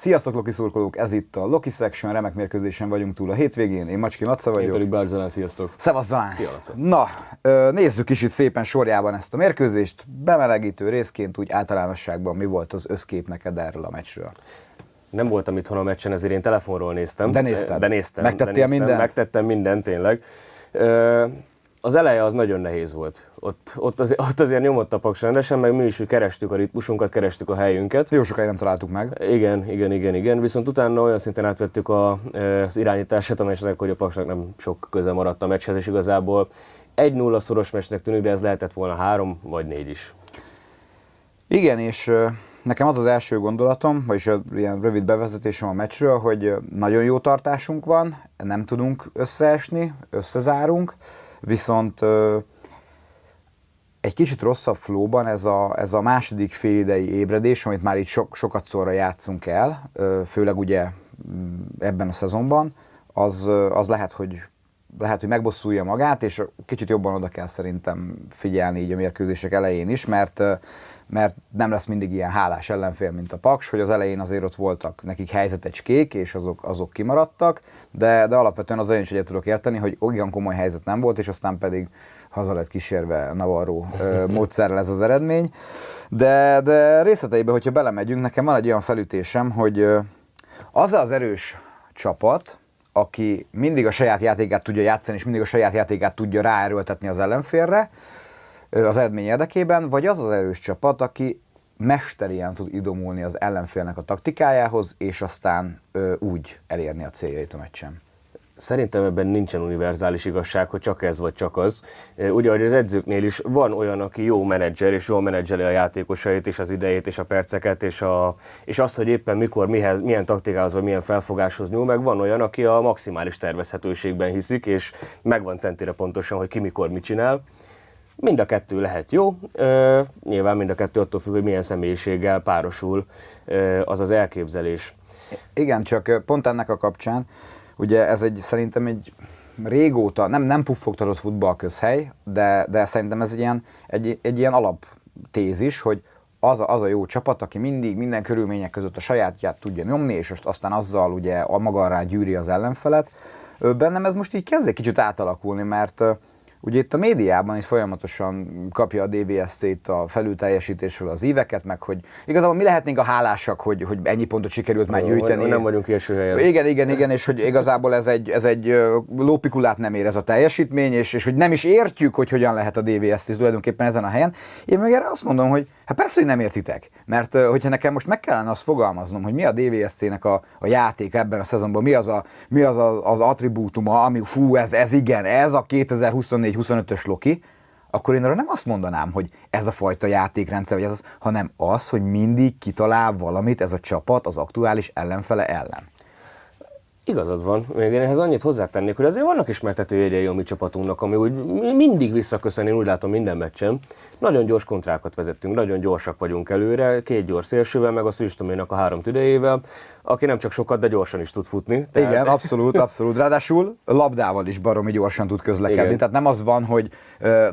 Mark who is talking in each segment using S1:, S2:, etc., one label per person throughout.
S1: Sziasztok, Loki szurkolók! Ez itt a Loki Section, remek mérkőzésen vagyunk túl a hétvégén. Én Macski Laca vagyok.
S2: Én pedig Bár Zalán, sziasztok!
S1: Szevasz Zalán!
S2: Szia, Laca!
S1: Na, nézzük is itt szépen sorjában ezt a mérkőzést. Bemelegítő részként úgy általánosságban mi volt az összkép neked erről a meccsről?
S2: Nem voltam itthon a meccsen, ezért én telefonról néztem.
S1: De nézted?
S2: Megtettél
S1: mindent?
S2: Megtettem mindent, tényleg. Az eleje az nagyon nehéz volt. Ott azért nyomott a Paks rendesen, meg mi is kerestük a ritmusunkat, kerestük a helyünket.
S1: Jó sokáig nem találtuk meg.
S2: Igen. Viszont utána olyan szinten átvettük az irányítását a meccsnek, hogy a Paksnak nem sok köze maradt a meccshez, és igazából 1-0 szoros meccsnek tűnik, de ez lehetett volna 3 vagy 4 is.
S1: Igen, és nekem az első gondolatom, vagyis ilyen rövid bevezetésem a meccsről, hogy nagyon jó tartásunk van, nem tudunk összeesni, összezárunk, viszont egy kicsit rosszabb flowban ez a második félidei ébredés, amit már itt sokat szorra játszunk el, főleg ugye ebben a szezonban, az lehet, hogy megbosszulja magát, és kicsit jobban oda kell szerintem figyelni így a mérkőzések elején is, mert nem lesz mindig ilyen hálás ellenfél, mint a Paks, hogy az elején azért ott voltak nekik helyzetecskék, és azok kimaradtak, de alapvetően az elején is egyet tudok érteni, hogy olyan komoly helyzet nem volt, és aztán pedig haza lett kísérve Navarro módszerrel ez az eredmény. De részleteibe, hogyha belemegyünk, nekem van egy olyan felütésem, hogy az erős csapat, aki mindig a saját játékát tudja játszani, és mindig a saját játékát tudja ráerőltetni az ellenfélre, az eredmény érdekében, vagy az erős csapat, aki mesterien tud idomulni az ellenfélnek a taktikájához, és aztán úgy elérni a céljait a meccsen.
S2: Szerintem ebben nincsen univerzális igazság, hogy csak ez vagy csak az. Ugye, hogy az edzőknél is van olyan, aki jó menedzser, és jól menedzseli a játékosait, és az idejét, és a perceket, és azt, hogy éppen mikor, milyen taktikához, vagy milyen felfogáshoz nyúl, meg van olyan, aki a maximális tervezhetőségben hiszik, és megvan centire pontosan, hogy ki mikor mit csinál. Mind a kettő lehet jó, nyilván mind a kettő attól függ, hogy milyen személyiséggel párosul az az elképzelés. Igen,
S1: csak pont ennek a kapcsán, ugye ez szerintem egy régóta, nem puffogtatott futballközhely, de szerintem ez egy ilyen alaptézis, hogy az a jó csapat, aki mindig minden körülmények között a sajátját tudja nyomni, és aztán azzal ugye a maga alá gyűri az ellenfelet. Bennem ez most így kezd egy kicsit átalakulni, mert ugye itt a médiában is folyamatosan kapja a DVSC-t a felülteljesítésről az íveket, meg hogy igazából mi lehetnénk a hálásak, hogy ennyi pontot sikerült már gyűjteni.
S2: Nem vagyunk első helyen.
S1: Igen, és hogy igazából ez egy lópikulát nem ér ez a teljesítmény, és hogy nem is értjük, hogy hogyan lehet a DVSC tulajdonképpen ezen a helyen. Én meg erre azt mondom, hogy hát persze, hogy nem értitek, mert hogyha nekem most meg kellene azt fogalmaznom, hogy mi a DVSC-nek a játék ebben a szezonban, mi az az attribútuma, ami ez igen, ez a 2024-25-ös Loki, akkor én arra nem azt mondanám, hogy ez a fajta játékrendszer, vagy hanem az, hogy mindig kitalál valamit ez a csapat az aktuális ellenfele ellen.
S2: Igazad van, még én ehhez annyit hozzátennék, hogy azért vannak ismertető jegyei a mi csapatunknak, ami úgy mindig visszaköszön, én úgy látom minden meccsen. Nagyon gyors kontrákat vezettünk, nagyon gyorsak vagyunk előre, 2 gyors szélsővel, meg a Szűztoménak a 3 tüdejével, aki nem csak sokat, de gyorsan is tud futni.
S1: Tehát... Igen, abszolút. Ráadásul labdával is baromi gyorsan tud közlekedni. Igen. Tehát nem az van, hogy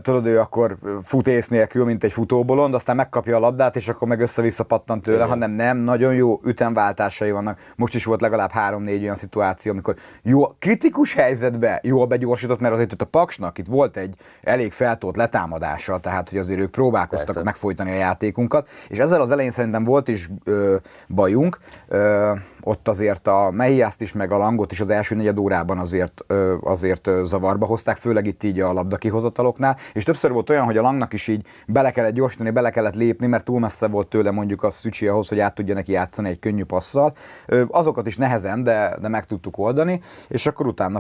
S1: tudod, ő akkor fut ész nélkül, mint egy futóbolond, aztán megkapja a labdát, és akkor meg össze-vissza pattant tőle, hanem nem, nagyon jó ütemváltásai vannak. Most is volt legalább 3-4 olyan szituáció, amikor jó, kritikus helyzetben jól begyorsított, mert azért itt a Paksnak itt volt egy elég feltolt letámadása, tehát hogy azért ők próbálkoztak megfojtani a játékunkat, és ezzel az elején szerintem volt is bajunk. Ott azért a Mehiászt is, meg a Langot is az első negyed órában azért zavarba hozták, főleg itt így a labda kihozataloknál, és többször volt olyan, hogy a Langnak is így bele kellett gyorsítani, bele kellett lépni, mert túl messze volt tőle mondjuk a Szücsi ahhoz, hogy át tudja neki játszani egy könnyű passzal. Azokat is nehezen, de meg tudtuk oldani, és akkor utána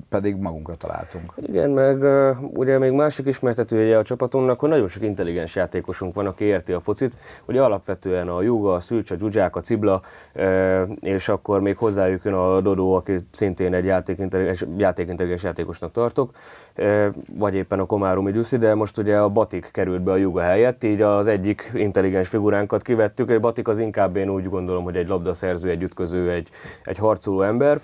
S1: pedig magunkra találtunk.
S2: Igen, meg ugye még másik ismertetője a csapatunknak, hogy nagyon sok intelligens játékosunk van, aki érti a focit. Ugye alapvetően a Juga, a Szűcs, a Dzsuzsák, a Cibla, és akkor még hozzájuk jön a Dodó, aki szintén egy játékintelligens játékosnak tartok, vagy éppen a Komáromi Gyuszi, de most ugye a Batik került be a Juga helyett, így az egyik intelligens figuránkat kivettük, egy Batik az inkább én úgy gondolom, hogy egy labdaszerző, egy ütköző, egy harcoló ember.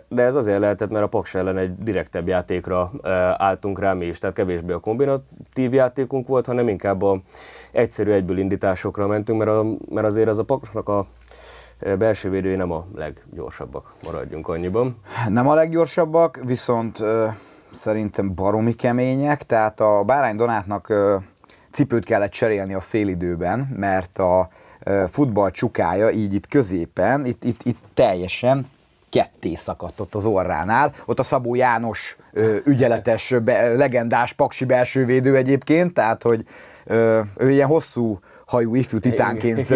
S2: De ez azért lehetett, mert a Paks ellen egy direktebb játékra álltunk rá mi is, tehát kevésbé a kombinatív játékunk volt, hanem inkább a egyszerű egyből indításokra mentünk, mert azért az a Paksnak a belső védői nem a leggyorsabbak, maradjunk annyiban.
S1: Nem a leggyorsabbak, viszont szerintem baromi kemények, tehát a Bárány Donátnak cipőt kellett cserélni a félidőben, mert a futball csukája így itt középen, itt teljesen ketté szakadt ott az orránál. Ott a Szabó János ügyeletes, legendás paksi belsővédő egyébként, tehát hogy ő ilyen hosszú hajú ifjú titánként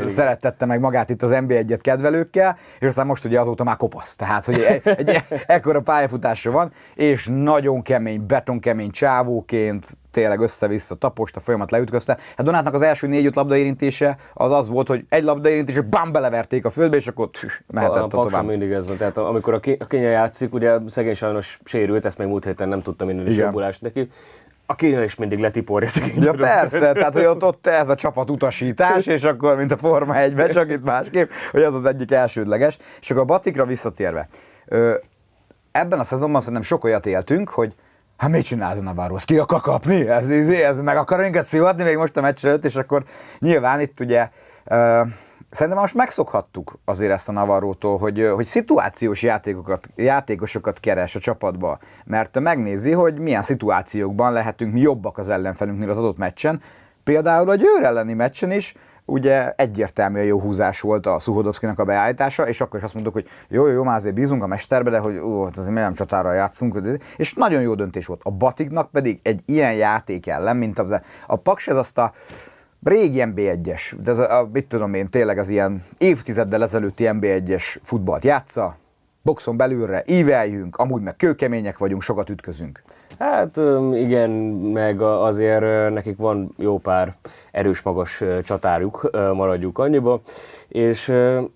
S1: szerettette meg magát itt az NB1-et kedvelőkkel, és aztán most ugye azóta már kopasz. Tehát, hogy egy ekkora pályafutása van, és nagyon kemény, betonkemény csávóként, tényleg össze-vissza taposta, folyamat leütközte. Hát Donátnak az első 4-5 labdaérintése az volt, hogy egy labdaérintés, és bam, beleverték a földbe, és akkor mehetett tovább.
S2: Mindig ez van. Tehát amikor a Kenya játszik, ugye szegény sajnos sérült, ezt még múlt héten nem tudtam minden is jobbulást neki. A Kenya is mindig letiporja szegény.
S1: Ja persze, tehát hogy ott ez a csapat utasítás, és akkor mint a Forma 1-ben, csak itt másképp, hogy az az egyik elsődleges. És akkor a Batikra visszatérve. Ebben a szezonban szerintem sok olyat éltünk, hogy hát mit csinálsz a Navarro, ezt ki akar kapni? Ez meg akar minket szívatni még most a meccs előtt, és akkor nyilván itt ugye szerintem most megszokhattuk azért ezt a Navarrótól, hogy szituációs játékosokat keres a csapatba, mert megnézi, hogy milyen szituációkban lehetünk mi jobbak az ellenfelünknél az adott meccsen. Például a Győr elleni meccsen is ugye egyértelműen jó húzás volt a Szuhodovszkinak a beállítása, és akkor is azt mondtuk, hogy jó, már azért bízunk a mesterbe, de hogy azért nem csatára játszunk, és nagyon jó döntés volt. A Batiknak pedig egy ilyen játék ellen, mint a Paks, ez azt a régi NB1-es, de ez mit tudom én, tényleg az ilyen évtizeddel ezelőtti NB1-es futballt játsza, boxon belülre íveljünk, amúgy meg kőkemények vagyunk, sokat ütközünk.
S2: Hát igen, meg azért nekik van jó pár erős, magas csatárjuk, maradjuk annyiba. És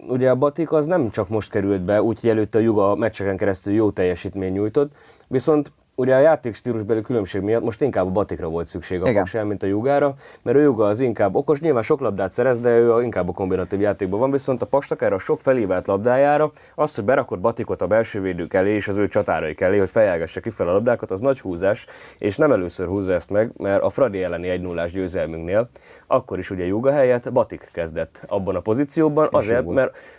S2: ugye a Batik az nem csak most került be, úgyhogy előtte a Juga meccseken keresztül jó teljesítmény nyújtott, viszont ugye a játékstílusbeli különbség miatt most inkább a Batikra volt szükség a Paksán, mint a Jugára, mert a Juga az inkább okos, nyilván sok labdát szerez, de ő inkább a kombinatív játékban van, viszont a Paksnak erre a sok felívált labdájára az, hogy berakott Batikot a belső védők elé és az ő csatáraik elé, hogy feljelgesse kifele a labdákat, az nagy húzás, és nem először húzza ezt meg, mert a Fradi elleni 1-0-ás győzelmünknél akkor is ugye Juga helyett Batik kezdett abban a pozícióban, azért,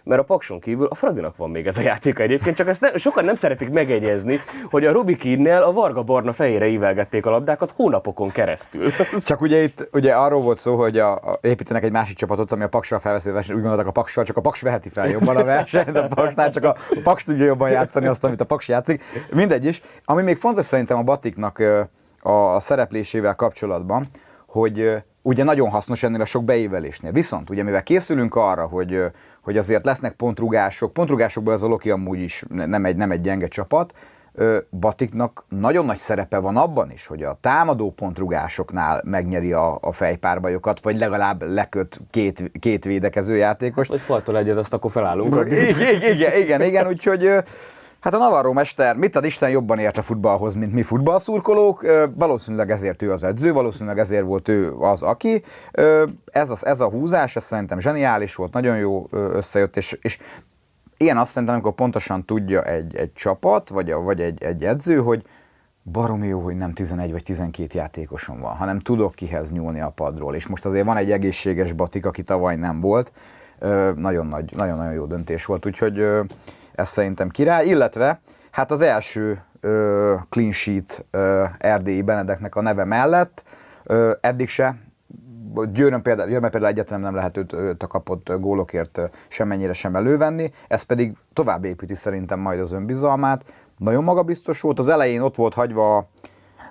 S2: mert a Pakson kívül a Fradinak van még ez a játéka egyébként, csak ezt sokan nem szeretik megegyezni, hogy a Rubikinnel a Varga Barna fejére ívelgették a labdákat hónapokon keresztül.
S1: Csak ugye itt ugye arról volt szó, hogy építenek egy másik csapatot, ami a Paksal felveszi a versenyt, úgy gondoltak a Paksal, csak a Paks veheti fel jobban a versenyt, a Paksnál csak a Paks tudja jobban játszani azt, amit a Paks játszik. Mindegy is. Ami még fontos szerintem a Batiknak a szereplésével kapcsolatban, hogy ugye nagyon hasznos ennél a sok beívelésnél. Viszont ugye mivel készülünk arra, hogy azért lesznek pontrugásokból ez a Loki amúgy is nem egy gyenge csapat, Batiknak nagyon nagy szerepe van abban is, hogy a támadó pontrugásoknál megnyeri a fejpárbajokat, vagy legalább leköt két védekező játékost.
S2: Vagy faltól egyet, azt akkor felállunk.
S1: Igen, úgyhogy hát a Navarro mester, mit ad Isten, jobban ért a futballhoz, mint mi futballszurkolók, valószínűleg ezért ő az edző, valószínűleg ezért volt ő az, aki. Ez a húzás, ez szerintem zseniális volt, nagyon jó összejött, és ilyen azt szerintem, amikor pontosan tudja egy csapat, vagy egy edző, hogy baromi jó, hogy nem 11 vagy 12 játékoson van, hanem tudok kihez nyúlni a padról. És most azért van egy egészséges Batik, aki tavaly nem volt. Nagyon-nagyon jó döntés volt, úgyhogy ez szerintem király. Illetve hát az első clean sheet Erdélyi Benedeknek a neve mellett eddig se. Győrben például egyáltalán nem lehet őt a kapott gólokért semmennyire sem elővenni, ez pedig tovább építi szerintem majd az önbizalmát. Nagyon magabiztos volt, az elején ott volt hagyva,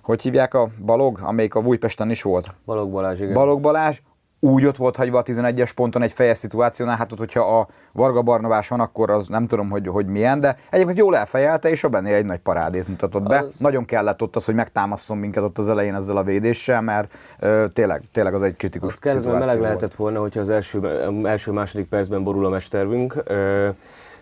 S1: hogy hívják a Balog, amelyik a Újpesten is volt?
S2: Balog Balázs, igen.
S1: Balog Balázs, úgy ott volt hagyva a 11-es ponton egy fejes szituációnál, hát ott, hogyha a Varga Barnabás van, akkor az nem tudom, hogy milyen, de egyébként jól elfejelte, és a Bennél egy nagy parádét mutatott be. Nagyon kellett ott az, hogy megtámasszon minket ott az elején ezzel a védéssel, mert tényleg az egy kritikus szituáció
S2: meleg
S1: volt.
S2: lehetett volna, hogyha az első-második percben borul a mestervünk.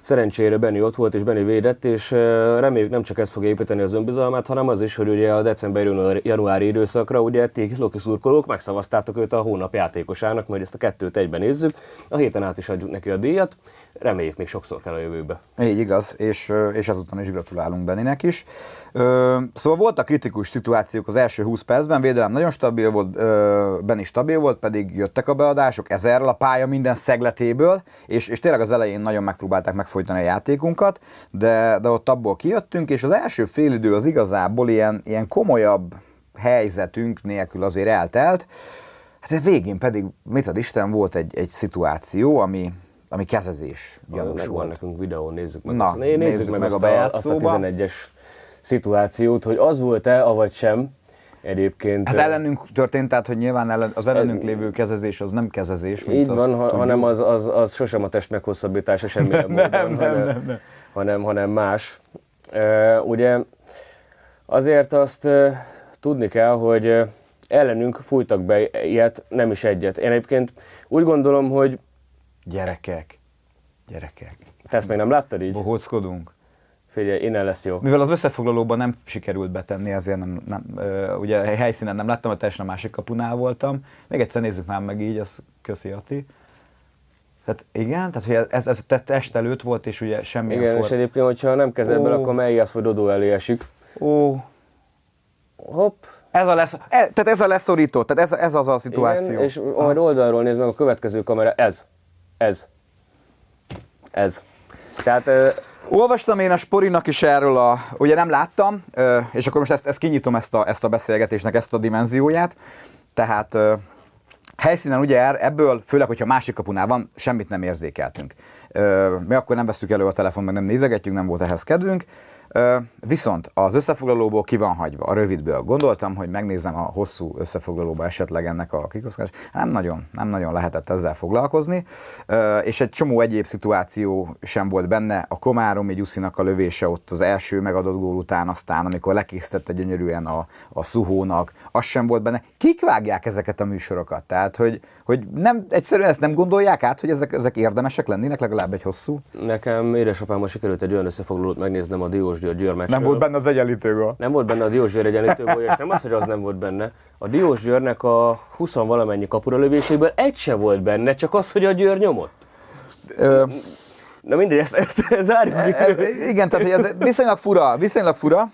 S2: Szerencsére Benni ott volt, és Benni védett, és reméljük nem csak ez fogja építeni az önbizalmát, hanem az is, hogy ugye a december-januári időszakra ugye ti Loki szurkolók megszavaztátok őt a hónap játékosának, majd ezt a kettőt egyben nézzük. A héten át is adjuk neki a díjat. Reméljük még sokszor kell a jövőbe.
S1: Így igaz, és ezután is gratulálunk Benninek is. Szóval voltak kritikus szituációk az első 20 percben, védelem nagyon stabil volt, Benni stabil volt, pedig jöttek a beadások, ezerrel a pálya minden szegletéből, és tényleg az elején nagyon megpróbálták megfojtani a játékunkat, de ott abból kijöttünk, és az első félidő az igazából ilyen komolyabb helyzetünk nélkül azért eltelt. Hát végén pedig, mit ad Isten, volt egy szituáció, ami kezezés gyanús volt.
S2: Nekünk videón, nézzük meg.
S1: Na, nézzük meg a bejátszóba.
S2: Azt a 11-es szituációt, hogy az volt-e, avagy sem egyébként.
S1: Hát ellenünk történt, tehát hogy nyilván az ellenünk lévő kezezés az nem kezezés.
S2: Így van, hanem az sosem a test meghosszabbítása semmilyen módon, hanem más. Ugye azért azt tudni kell, hogy ellenünk fújtak be ilyet, nem is egyet. Én egyébként úgy gondolom, hogy
S1: Gyerekek.
S2: te ezt még nem láttad így?
S1: Bohóckodunk.
S2: Figyelj, innen lesz jó.
S1: Mivel az összefoglalóban nem sikerült betenni, ezért ugye a helyszínen nem láttam, mert teljesen a másik kapunál voltam. Még egyszer nézzük már meg így, az köszi Ati. Tehát igen, tehát hogy ez test előtt volt, és ugye semmi.
S2: Igen, és egyébként, hogyha nem kezelből, akkor Mellias vagy Dodó elé esik. Hopp.
S1: Tehát ez a leszorító, tehát ez az a szituáció.
S2: Igen, és majd oldalról nézd meg a következő kamera, ez. Tehát...
S1: Olvastam én a Sporinak is erről, ugye nem láttam, és akkor most ezt kinyitom ezt a beszélgetésnek, ezt a dimenzióját. Tehát helyszínen ugye ebből, főleg, hogyha másik kapunál van, semmit nem érzékeltünk. Mi akkor nem veszük elő a telefont, meg nem nézegetjük, nem volt ehhez kedvünk. Viszont az összefoglalóból ki van hagyva, a rövidből. Gondoltam, hogy megnézem a hosszú összefoglalóba esetleg ennek a kikoszkás. Nem nagyon lehetett ezzel foglalkozni, és egy csomó egyéb szituáció sem volt benne. A Komáromi Gyuszinak a lövése ott az első megadott gól után, aztán amikor lekészítette gyönyörűen a Szuhónak, az sem volt benne. Kik vágják ezeket a műsorokat? Tehát, hogy nem, egyszerűen ezt nem gondolják át, hogy ezek érdemesek lennének legalább egy hosszú?
S2: Nekem édesapámmal sikerült egy olyan összefoglalót megnéznem a Diós Győr meccsről.
S1: Nem volt benne az egyenlítőgól.
S2: Nem volt benne a Diós Győr egyenlítőgól, és nem az, hogy az nem volt benne. A Diós Győrnek a 20 valamennyi kapura lövéséből egy se volt benne, csak az, hogy a Győr nyomott. Na mindegy, ezt zárjuk.
S1: Igen, tehát hogy ez viszonylag fura.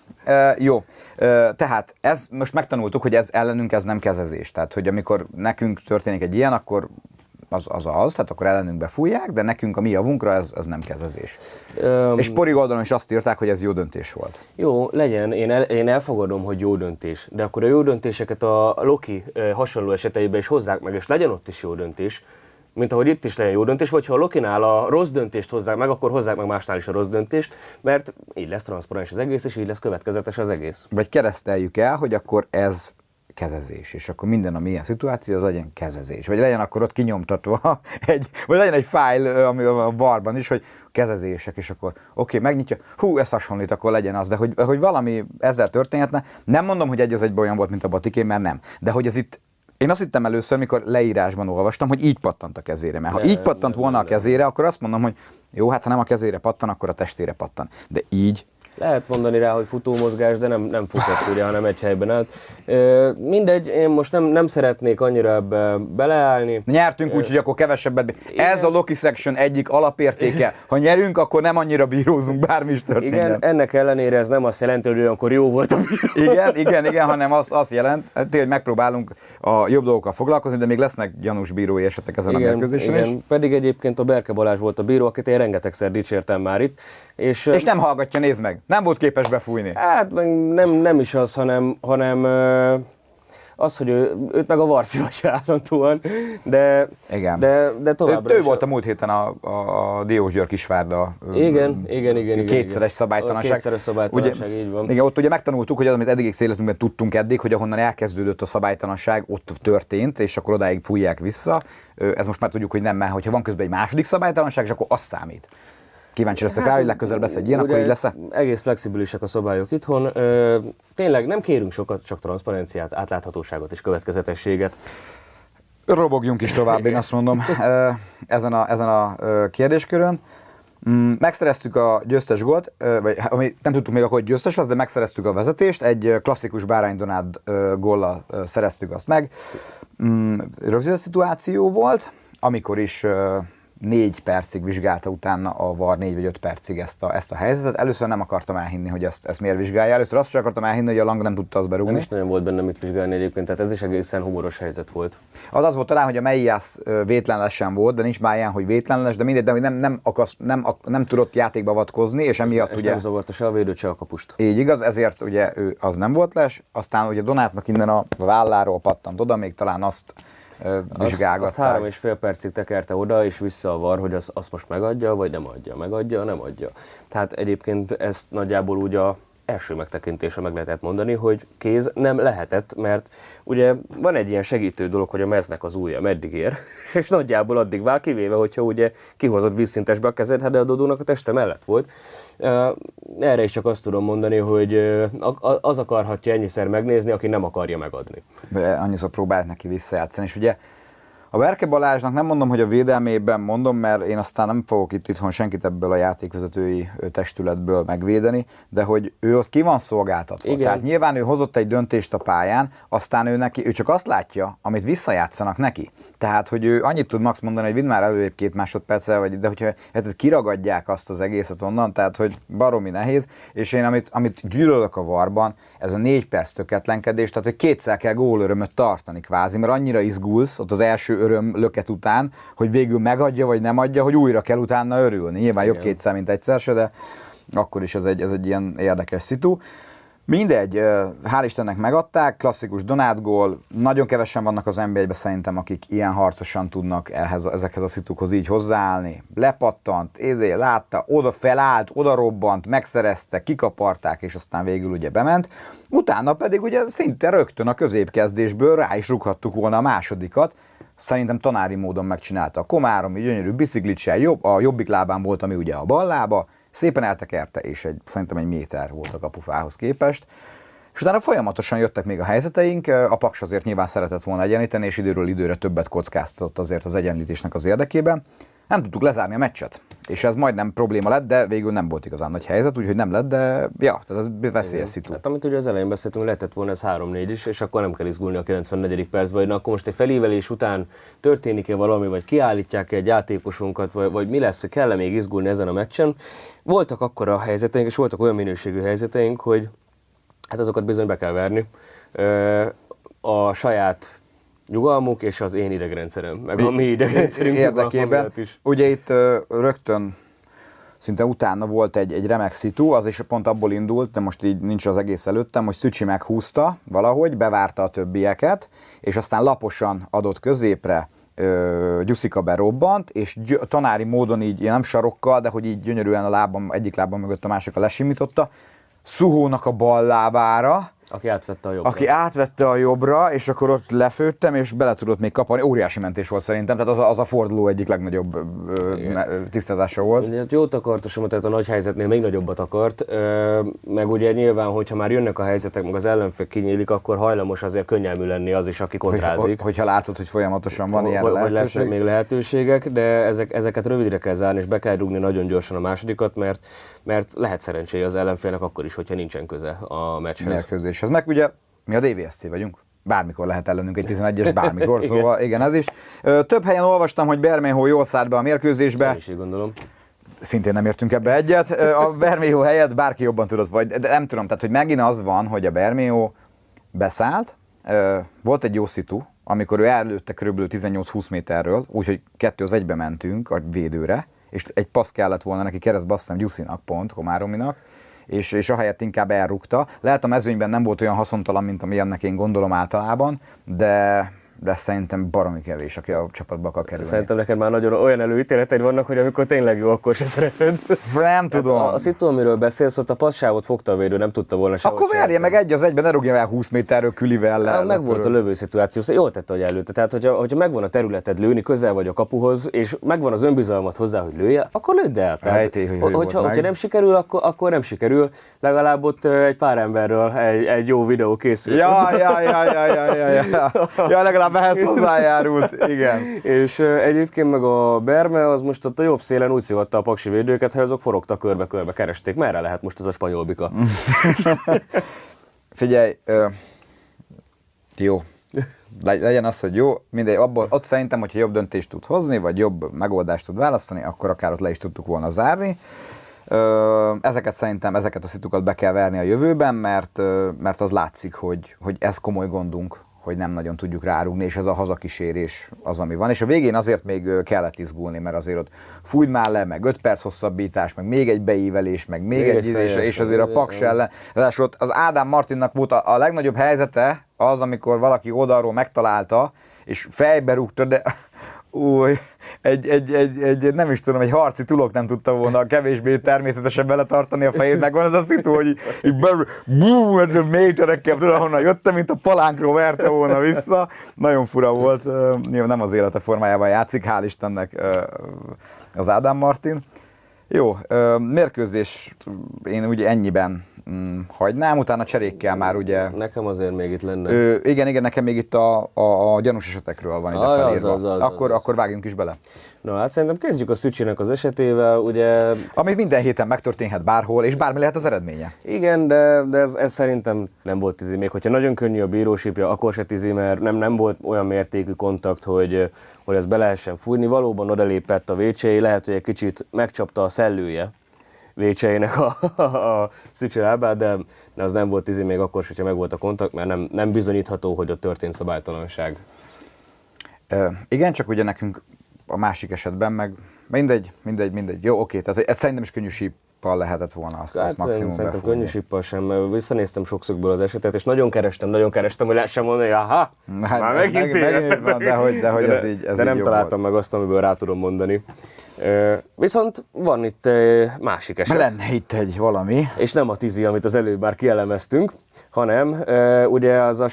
S1: Jó, tehát most megtanultuk, hogy ez ellenünk ez nem kezezés. Tehát, hogy amikor nekünk történik egy ilyen, akkor tehát akkor ellenünk befújják, de nekünk a mi javunkra ez nem kezezés. És Pori oldalon is azt írták, hogy ez jó döntés volt.
S2: Jó, legyen, én elfogadom, hogy jó döntés, de akkor a jó döntéseket a Loki hasonló eseteiben is hozzák meg, és legyen ott is jó döntés, mint ahogy itt is legyen jó döntés, vagy ha a Lokinál a rossz döntést hozzák meg, akkor hozzák meg másnál is a rossz döntést, mert így lesz transzparens az egész, és így lesz következetes az egész.
S1: Vagy kereszteljük el, hogy akkor ez kezezés, és akkor minden, ami ilyen szituáció, az legyen kezezés. Vagy legyen akkor ott kinyomtatva vagy legyen egy fájl, ami a barban is, hogy kezezések, és akkor oké, megnyitja, ez hasonlít, akkor legyen az, de hogy valami ezzel történhetne. Nem mondom, hogy egy az egyben olyan volt, mint a Batiké, mert nem. De hogy ez itt, én azt hittem először, mikor leírásban olvastam, hogy így pattant a kezére, mert ha így pattant volna a kezére, akkor azt mondom, hogy jó, hát ha nem a kezére pattan, akkor a testére pattan. De így.
S2: Lehet mondani rá, hogy futómozgás, de nem futott ugye, hanem egy helyben állt. Mindegy, én most nem szeretnék annyira ebbe beleállni.
S1: Nyertünk úgy, hogy akkor kevesebbet. Ez a Loki Section egyik alapértéke. Ha nyerünk, akkor nem annyira bírózunk, bármi is történjen.
S2: Igen, ennek ellenére ez nem azt jelenti, hogy olyankor jó volt a bíró.
S1: Igen, hanem azt jelent, hogy megpróbálunk a jobb dolgokkal foglalkozni, de még lesznek gyanús bírói esetek ezen a mérkőzésen is.
S2: Pedig egyébként a Berke Balázs volt a bíró, akit én rengetegszer dicsértem már itt. És
S1: nem hallgatja, nézd meg. Nem volt képes befújni.
S2: Hát nem is az, hanem az, hogy őt meg a Varszivatja állandóan, de továbbra
S1: ő volt a múlt héten a Diós Győr Kisvárda.
S2: Igen.
S1: Kétszeres szabálytalanság.
S2: Kétszeres szabálytalanság,
S1: ugye,
S2: így van.
S1: Igen, ott ugye megtanultuk, hogy az, amit eddig életünkben tudtunk eddig, hogy ahonnan elkezdődött a szabálytalanság, ott történt, és akkor odáig fújják vissza. Ez most már tudjuk, hogy nem, mert hogyha van közben egy második szabálytalanság, és akkor az számít. Kíváncsi leszek rá, hogy legközelebb lesz egy ilyen, akkor így lesz-e?
S2: Egész flexibilisek a szabályok itthon. Tényleg nem kérünk sokat, csak transzparenciát, átláthatóságot és következetességet.
S1: Robogjunk is tovább, én azt mondom, ezen a kérdéskörön. Megszereztük a győztes gólt, vagy ami nem tudtuk még akkor, hogy győztes az, de megszereztük a vezetést, egy klasszikus Bárány Donád góllal szereztük azt meg. Rögzített szituáció volt, amikor is 4 percig vizsgálta utána a VAR, 4 vagy 5 percig ezt a helyzetet. Először nem akartam elhinni, hogy ezt miért vizsgálja. Először azt sem akartam elhinni, hogy a Lang nem tudta azt berúgni.
S2: Nem is nagyon volt benne mit vizsgálni egyébként, tehát ez is egészen humoros helyzet volt.
S1: Az volt talán, hogy a Meijász vétlenlesen volt, de nincs már ilyen, hogy vétlenles, de mindegy, de hogy nem tudott játékba avatkozni, és emiatt
S2: és
S1: ugye...
S2: nem zavarta se a védőt, se a kapust.
S1: Így igaz, ezért ugye ő az nem volt les, aztán ugye Donátnak innen a válláról pattant oda, még talán azt vizsgálgatták.
S2: Azt 3,5 percig tekerte oda, és vissza a VAR, hogy azt most megadja, vagy nem adja, megadja, nem adja. Tehát egyébként ezt nagyjából úgy a első megtekintésre meg lehetett mondani, hogy kéz nem lehetett, mert ugye van egy ilyen segítő dolog, hogy a meznek az ujja meddig ér, és nagyjából addig vál, kivéve, hogyha ugye kihozod vízszintesbe a kezed, hát de a Dodónak a teste mellett volt. Erre is csak azt tudom mondani, hogy az akarhatja ennyiszer megnézni, aki nem akarja megadni.
S1: Annyiszor próbált neki visszajátszani, és ugye a Berke Balázsnak nem mondom, hogy a védelmében mondom, mert én aztán nem fogok itt itthon senkit ebből a játékvezetői testületből megvédeni, de hogy ő az ki van szolgáltatva.
S2: Igen.
S1: Tehát nyilván ő hozott egy döntést a pályán, aztán ő csak azt látja, amit visszajátszanak neki. Tehát, hogy ő annyit tud max mondani, hogy vidd már előrébb 2 másodperccel, de hogyha hát kiragadják azt az egészet onnan, tehát, hogy baromi nehéz, és én amit gyűlölök a VAR-ban, ez a 4 perc töketlenkedés, tehát, hogy kétszer kell gólörömöt tartani kvázi, mert annyira izgulsz ott az első öröm löket után, hogy végül megadja vagy nem adja, hogy újra kell utána örülni. Nyilván jobb kétszer, mint egyszer se, de akkor is ez egy ilyen érdekes szitu. Mindegy, hál' Istennek megadták, klasszikus Donát gól, nagyon kevesen vannak az NBA-ben szerintem, akik ilyen harcosan tudnak ezekhez a szitukhoz így hozzáállni. Lepattant, látta, oda felállt, oda robbant, megszerezte, kikaparták, és aztán végül ugye bement. Utána pedig ugye szinte rögtön a középkezdésből rá is rúghattuk volna a másodikat. Szerintem tanári módon megcsinálta a Komáromi, gyönyörű biciklicsel, a jobbik lábán volt, ami ugye a bal lába, szépen eltekerte, és szerintem egy méter volt a kapufához képest. És utána folyamatosan jöttek még a helyzeteink, a Paks azért nyilván szeretett volna egyenlíteni, és időről időre többet kockáztatott azért az egyenlítésnek az érdekében. Nem tudtuk lezárni a meccset, és ez majdnem probléma lett, de végül nem volt igazán nagy helyzet, úgyhogy nem lett, de ja, tehát ez veszélyes szitu.
S2: Hát amit ugye az elején beszéltünk, lehetett volna ez 3-4 is, és akkor nem kell izgulni a 94. percben, hogy akkor most egy felívelés után történik-e valami, vagy kiállítják-e egy játékosunkat, vagy mi lesz, hogy kell-e még izgulni ezen a meccsen. Voltak akkora helyzeteink, és voltak olyan minőségű helyzeteink, hogy hát azokat bizony be kell verni. A saját nyugalmuk és az én idegrendszerem, meg a mi idegrendszerünk
S1: érdekében. Ugye itt rögtön szinte utána volt egy remek szitu, az is pont abból indult, de most így nincs az egész előttem, hogy Szücsi meghúzta valahogy, bevárta a többieket, és aztán laposan adott középre, Gyuszika berobbant, és tanári módon így, nem sarokkal, de hogy így gyönyörűen egyik lábam mögött a másikkal lesimította, Szuhónak a bal lábára, aki átvette a jobbra, és akkor ott lefőttem, és bele tudott még kapani. Óriási mentés volt szerintem, tehát az a forduló egyik legnagyobb tisztázása volt.
S2: Ugye, jót akart a Soma, tehát a nagy helyzetnél még nagyobbat akart, meg ugye nyilván, hogyha már jönnek a helyzetek, meg az ellenfél kinyílik, akkor hajlamos azért könnyelmű lenni az is, aki kontrázik.
S1: Hogyha látod, hogy folyamatosan van ilyen
S2: lehetőség. Vagy lesznek még lehetőségek, de ezeket rövidre kell zárni, és be kell rúgni nagyon gyorsan a másodikat, mert lehet szerencséje az ellenfélnek akkor is, hogyha nincsen köze a meccshez.
S1: Meg ugye mi a DVSC vagyunk, bármikor lehet ellenünk egy 11-es, bármikor, szóval igen, ez is. Több helyen olvastam, hogy Bermejo jól szállt be a mérkőzésbe.
S2: Én is így gondolom.
S1: Szintén nem értünk ebbe egyet. A Bermejo helyett bárki jobban tudott, vagy de nem tudom, tehát hogy megint az van, hogy a Bermejo beszállt, volt egy jó szitu, amikor ő előtte kb. 18-20 méterről, úgyhogy 2-1-be mentünk a védőre, és egy passz kellett volna neki keresztbe, azt hiszem Gyuszinak pont, Komárominak, és ahelyett inkább elrúgta. Lehet a mezőnyben nem volt olyan haszontalan, mint amilyennek én gondolom általában, de szerintem baromi kevés, aki a csapatba akar kerülni.
S2: Szerintem neked már nagyon olyan előítéleteid vannak, hogy amikor tényleg jó, akkor se szereted.
S1: Nem tudom.
S2: A szitu, amiről beszélsz, ott a passzsávot fogta a védő, nem tudta volna se.
S1: Akkor verje meg 1-1-ben, ne rúgja el 20 méterről külivel.
S2: Meg volt a lövő szituáció, szóval jól tette, hogy előtte. Tehát, hogyha megvan a területed lőni, közel vagy a kapuhoz, és megvan az önbizalmat hozzá, hogy lője, akkor lőd el. Tehát, hogyha nem sikerül, akkor nem sikerül. Legalább ott egy pár emberről egy jó videó készül.
S1: Ja, legalább legalább ehhez hozzájárult, igen.
S2: És egyébként meg a Berme az most ott a jobb szélen úgy szivatta a paksi védőket, hogy azok forogtak körbe-körbe, keresték. Merre lehet most ez a spanyol bika?
S1: Figyelj, jó. Legyen az, hogy jó, mindegy, ott szerintem, hogyha jobb döntést tud hozni, vagy jobb megoldást tud választani, akkor akár ott le is tudtuk volna zárni. Ezeket a szitukat be kell verni a jövőben, mert az látszik, hogy ez komoly gondunk, hogy nem nagyon tudjuk rárugni, és ez a hazakísérés az, ami van. És a végén azért még kellett izgulni, mert azért ott fújt már le, meg 5 perc hosszabbítás, meg még egy beívelés, meg még egy ízés, és azért a Paks ellen. Ráadásul az Ádám Martinnak volt a legnagyobb helyzete az, amikor valaki oldalról megtalálta, és fejbe rúgta, de egy nem is tudom, egy harci tulok nem tudta volna kevésbé természetesen beletartani a fejét, meg van az a szitu, hogy így méterekkel, tudom, honnan jöttem, mint a palánkról verte volna vissza. Nagyon fura volt, nyilván nem az élete formájában játszik, hál' Istennek az Ádám Martin. Jó, mérkőzés én ugye ennyiben hagynám, utána cserékkel már ugye...
S2: Nekem azért még itt lenne.
S1: Igen, nekem még itt a gyanús esetekről van ide felírva. Akkor vágjunk is bele.
S2: Na hát szerintem kezdjük a Szücsinek az esetével, ugye...
S1: Ami minden héten megtörténhet bárhol, és bármi lehet az eredménye.
S2: Igen, de ez szerintem nem volt tizi. Még hogyha nagyon könnyű a bírósípja, akkor se tizi, mert nem volt olyan mértékű kontakt, hogy ezt be lehessen fújni. Valóban odalépett a Vécsei, lehet, hogy egy kicsit megcsapta a szellője Vécseinek a Szücsi lábát, de az nem volt tizi még akkor, hogyha meg volt a kontakt, mert nem bizonyítható, hogy ott történt szabálytalanság.
S1: Igen, csak ugye nekünk a másik esetben meg mindegy. Jó, oké, tehát ez szerintem is könnyű síppal lehetett volna azt maximum
S2: szerintem könnyű síppal sem. Visszanéztem sokszögből az esetet, és nagyon kerestem, hogy lehessen mondani, hogy aha, már megint
S1: van, de hogy ez így
S2: de nem találtam meg azt, amiből rá tudom mondani. Viszont van itt másik eset.
S1: Lenne itt egy valami.
S2: És nem a tizi, amit az előbb már kielemeztünk, hanem ugye az a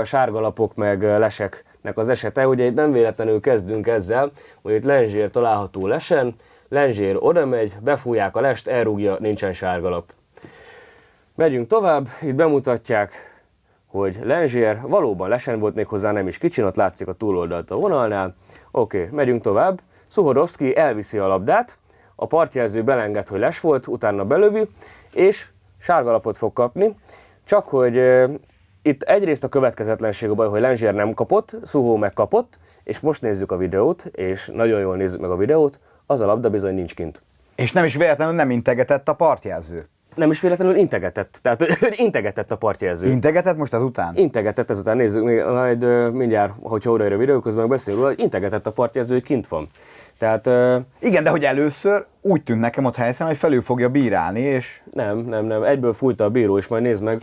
S2: sárgalapok meg leseknek az esete. Ugye itt nem véletlenül kezdünk ezzel, hogy itt Lenzsér található lesen, Lenzsér oda megy, befújják a lest, elrúgja, nincsen sárgalap. Megyünk tovább, itt bemutatják, hogy Lenzsér valóban lesen volt, még hozzá nem is kicsin, ott látszik a túloldalt a vonalnál. Oké, megyünk tovább. Szuhodovszki elviszi a labdát, a partjelző belenged, hogy les volt, utána belövi, és sárgalapot fog kapni. Csak hogy itt egyrészt a következetlenség a baj, hogy Lenzsér nem kapott, Szuhó megkapott, és most nézzük a videót, és nagyon jól nézzük meg a videót, az a labda bizony nincs kint.
S1: És nem is véletlenül nem integetett a partjelző.
S2: Nem is véletlenül integetett, tehát integetett a partjelző.
S1: Integetett most ezután?
S2: Integetett ezután, nézzük majd mindjárt, hogyha odaér a videó, közben beszél róla, hogy integetett a partjelző, hogy kint van. Tehát,
S1: igen, de hogy először úgy tűnt nekem ott helyszínen, hogy felül fogja bírálni, és...
S2: Nem, egyből fújta a bíró, és majd nézd meg,